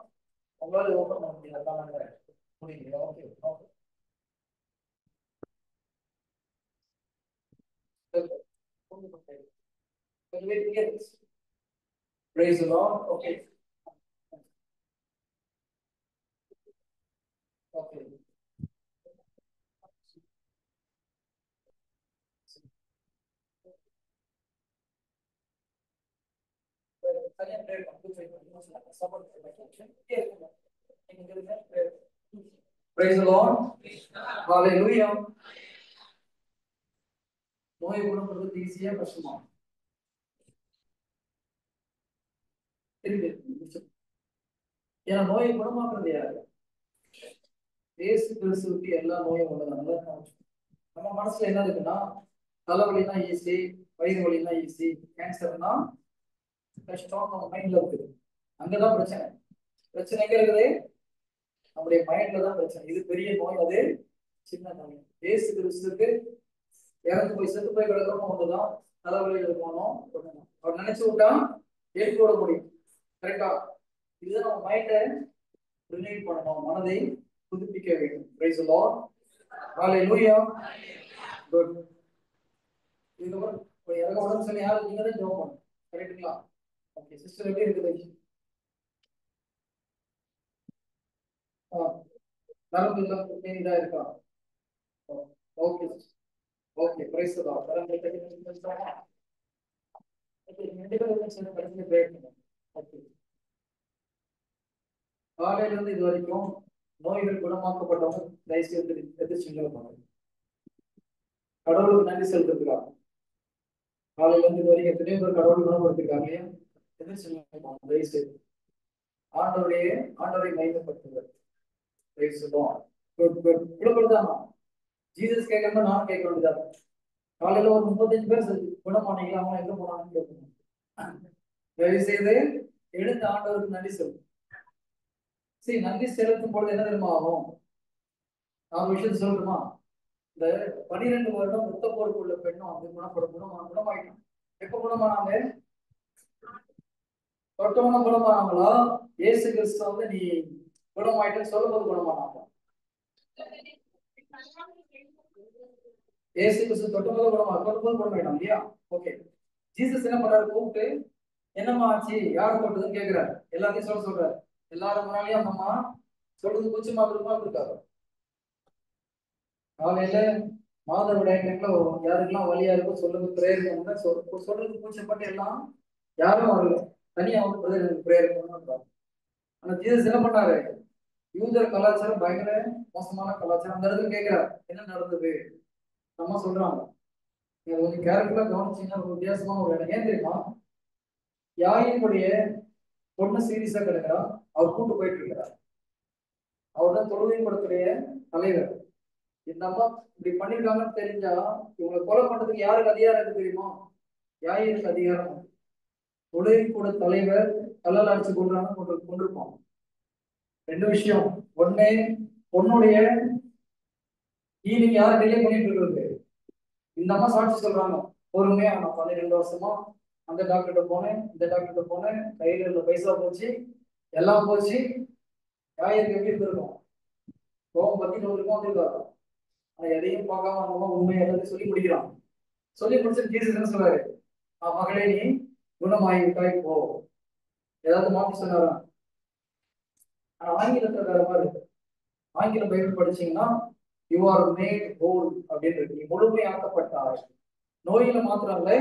உங்களால ஓப்பன் பண்ண முடியல முடியல okay okay Praise the Lord. Okay. Okay. Praise the Lord. Hallelujah. நோய் குணப்படுறது ஈஸியா கஷ்டமா ஏன்னா நோயை குணமாக்குறது யாரு? இயேசு கிறிஸ்துவுக்கு எல்லா நோயும் உள்ளது. நம்ம மனசுல என்ன இருக்குன்னா தலைவலினா ஈஸி, வயிறு வலினா ஈஸி, கேன்சர்னா கஷ்டம் நம்ம மைண்ட்ல இருக்குது. அங்கதான் பிரச்சனை. பிரச்சனை எங்க இருக்குது? நம்முடைய மைண்ட்ல தான் பிரச்சனை. இது பெரிய நோய், அது சின்ன நோய். இயேசு கிறிஸ்துவுக்கு இறந்து போய் செத்து போய் கிடக்கணும் ஒன்றுதான் தலைவலியில் போனோம். அவர் நினைச்சு விட்டா எழுப்பி விட முடியும். கரெக்டா? இதுதான் நம்ம மைண்டை ரிலீவ் பண்ணணும், மனதை புதுப்பிக்க வேண்டும். Praise the Lord. Hallelujah. Good. இதுக்கப்புறம் எனக்கு உடம்பு சரி யாரும் நீங்க தான் ஜெபம் பண்ணணும். கரெக்டுங்களா? ஓகே சிஸ்டர் எப்படி இருக்குது? நரம்பு எல்லாம் இதா இருக்கா? Okay okay praise the Lord. பரம்பரை கட்டிட்டு ஓகே ரெண்டு பேரும் சேர்ந்து படிச்சு பிரேயர் பண்ணுங்க. ஓகே காலையில இருந்து இது வரைக்கும் நோய்கள் குணமாக்கப்பட்டவங்க தயவுசெய்து எதிர்த்து பண்ணுங்க. கடவுளுக்கு நன்றி செலுத்துகிறாங்க. காலையில இருந்து இது வரைக்கும் எத்தனையோ பேர் கடவுள் குணப்படுத்திருக்காங்க இல்லையா? எதிர்த்து தயவுசெய்து ஆண்டவரை மையப்படுத்துகிறார். குணப்படுத்தாமா ஜீசஸ் கேட்கறது நானும் கேட்க வேண்டியதா? காலையில ஒரு 35 பேர் குணமானீங்களா? அவங்க எங்க போனாங்கன்னு கேட்கணும். தயவு செய்து எழுந்த ஆண்டவருக்கு நன்றி செலுத்தும். சரி, நன்றி செலுத்தும் பொழுது என்ன தெரியுமா ஆகும்? நான் ஒரு விஷயத்த சொல்லணுமா? இந்த 12 வருடம் ரத்த போருக்கு உள்ள பெண்ணும் வந்து குணமாயிட்டான். எப்ப குணமானாங்க? தொட்டவன குணமானாங்களா? இயேசு கிறிஸ்து வந்து நீ குணமாயிட்டு சொல்லும் போது குணமானாங்க. இயேசு கிறிஸ்து தொட்டபோது குணமாயிட்டான் இல்லையா? ஓகே. ஜீசஸ் என்ன பண்றாரு? கூப்பிட்டு என்னம்மா ஆச்சு, யார் தொட்டதுன்னு கேட்கிறாரு. எல்லாத்தையும் சொல்றாரு. எல்லாரும் முன்னாலேயும் அந்த அம்மா சொல்றது கூச்சி மாத்திரமா இருக்காரு. காலையில மாதவிடாய் டைம்ல யாருக்கெல்லாம் வழியா இருக்கும் சொல்லுங்க பிரேயர் சொல்றது கூச்சப்பட்டு எல்லாம் யாரும் வரல. தனியா வந்து பிரேயர் பண்ணுறாங்க. ஆனா ஜீசஸ் என்ன பண்ணாரு? யூதர் கலாச்சாரம் பயங்கர மோசமான கலாச்சாரம். அந்த இடத்துல கேட்கிறார் என்ன நடந்தது? நம்ம சொல்றாங்க. நீங்க கொஞ்சம் கேரக்டரா கவனிச்சீங்கன்னா ஒரு வித்தியாசமான ஒரு இடம். ஏன் தெரியுமா? யாயினுடைய பொண்ணு சீரியஸா கிடக்கிறா. அவர் கூட்டு போயிட்டு இருக்கிறார். அவர் தான் தொழுகைப்படுத்துடைய தலைவர். இந்த அம்மா இப்படி பண்ணிருக்காங்கன்னு தெரிஞ்சா இவங்களை கொலை பண்றதுக்கு யாருக்கு அதிகாரம் இருக்கு தெரியுமா? யாயிருக்கு அதிகாரம். தொழுகை கூட தலைவர் கல்லால் அடிச்சு கொண்டிருப்போம். ரெண்டு விஷயம். ஒண்ணு, பொண்ணுடைய ஈவினிங் யார் டிலே பண்ணிட்டு இருக்கிறது? இந்த அம்மா சாட்சி சொல்றாங்க. பொறுமையா நான் 12 வருஷமா அந்த டாக்டர்கிட்ட போனேன், இந்த டாக்டர்கிட்ட போனேன், கையில பைசா போச்சு, எல்லாம் போச்சு. யாருக்கு எப்படி இருந்திருக்கும்? கோவம் பத்தி நூறுக்கும் வந்திருக்காரு. ஆனா எதையும் பார்க்காம அந்த அம்மா உண்மை எல்லாத்தையும் சொல்லி முடிக்கிறான். சொல்லி முடிச்சு ஜீசஸ் என்ன சொல்றாரு? மகளே நீ குணமாகி விட்டாய் போ. ஏதாவது மாத்தி சொன்னாரா? ஆனா ஆங்கிலத்துல வேற மாதிரி இருக்கு. ஆங்கில பைபிள் படிச்சீங்கன்னா யூ ஆர் மேட் ஹோல் அப்படின்னு இருக்கு. நீ முழுமையாக்கப்பட்டாய். நோயில மாத்திரம் இல்ல,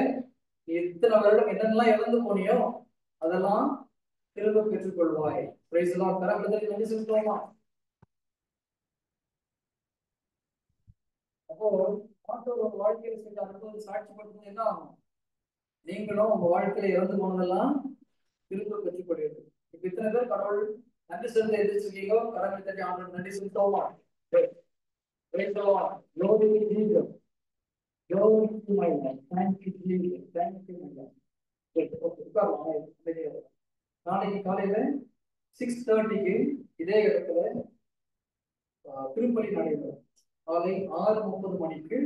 நீ இத்தனை வருடம் என்னென்னலாம் இழந்து போனியோ அதெல்லாம் திரும்ப பெற்றுக்கொள்வாய். பிரைஸ் எல்லாம் கரங்களை நன்றி செலுத்துவோமா? அப்போ ஆண்டவர் உங்க வாழ்க்கையில செஞ்ச அனுபவத்தை சாட்சிப்படுத்தும் என்ன ஆகும்? நீங்களும் உங்க வாழ்க்கையில இறந்து போனதெல்லாம் திரும்ப பெற்றுக்கொள்வீர்கள். இப்ப இத்தனை பேர் கடவுள் நன்றி செலுத்த எதிர்ச்சிருக்கீங்களோ கடவுளை தட்டி ஆண்டவர் நன்றி செலுத்துவோமா? Praise the Lord. Glory to Jesus. Glory to my God. Thank you, Jesus. Thank you, my God. நாளைக்கு காலையில 6:30க்கு இதே இடத்துல திருப்பலி நடைபெறும். காலை 6:30 மணிக்கு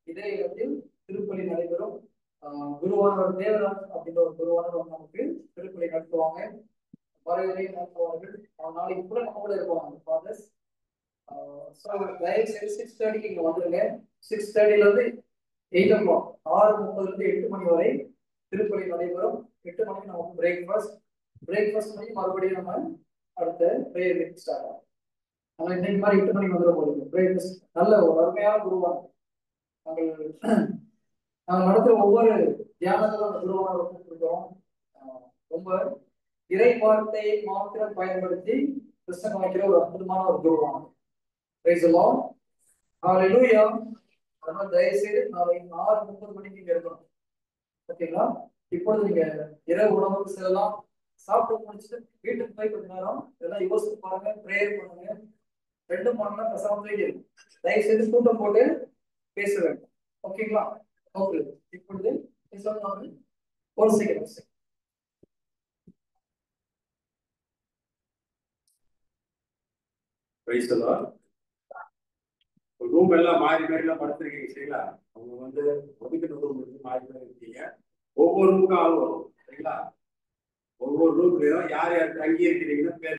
இதே இடத்தில் திருப்பலி நடைபெறும். குருவானவர் தேவராஜ் அப்படின்ற ஒரு குருவானவர் நமக்கு திருப்பலி நடத்துவாங்க, வரவேற்பை நடத்துவார்கள். நாளைக்கு கூட நம்ம கூட இருப்பாங்க ஃபாதர்ஸ். தயவு செய்து 6:30க்கு இங்க வந்துருங்க. 6:30ல இருந்து 8 o'clock, 6:30 இருந்து 8 மணி வரை திருப்பலி நடைபெறும். 8 மணிக்கு நமக்கு பிரேக்ஃபாஸ்ட் பண்ணி மறுபடியும் நம்ம அடுத்த பிரேயர் ஸ்டார்ட் ஆகும். ஆனால் இன்னைக்கு மாதிரி 8 மணிக்கு வந்துட போகுது. பிரேக்ஃபாஸ்ட் நல்ல ஒரு அருமையான குருவான நாங்கள் நடத்துகிற ஒவ்வொரு தியானங்களும் அந்த குருவான இருக்கிறோம். ரொம்ப இறை வார்த்தையை மாத்திரம் பயன்படுத்தி கிறிஸ்தவ வைக்கிற ஒரு அற்புதமான ஒரு குருவான. Praise the Lord. Hallelujah. அதனால தயவுசெய்து நாளை 6:30 மணிக்கு இங்க இருக்கணும். ஓகேங்களா? இப்பொழுது நீங்க இரவு உணவுக்கு செல்லலாம். சாப்பிட்டு முடிச்சுட்டு வீட்டுக்கு போய் கொஞ்ச நேரம் இதெல்லாம் யோசிச்சு பாருங்க, பிரேயர் பண்ணுங்க. 2 மணி நேரம் பிரசாந்தம் இருக்கு. தயவுசெய்து கூட்டம் போட்டு பேச வேண்டும். ஓகேங்களா? ஓகே. இப்பொழுது ஒரு செகண்ட். ரூம் எல்லாம் மாறி மாறிலாம் படுத்திருக்கீங்க சரிங்களா? அவங்க வந்து ஒதுக்கிட்டு ரூம் மாறி மாறி இருக்கீங்க. ஒவ்வொரு ரூமுக்கும் ஆள் வரும் சரிங்களா? ஒவ்வொரு ரூம்லயும் யார் யார் தங்கி இருக்கிறீங்கன்னு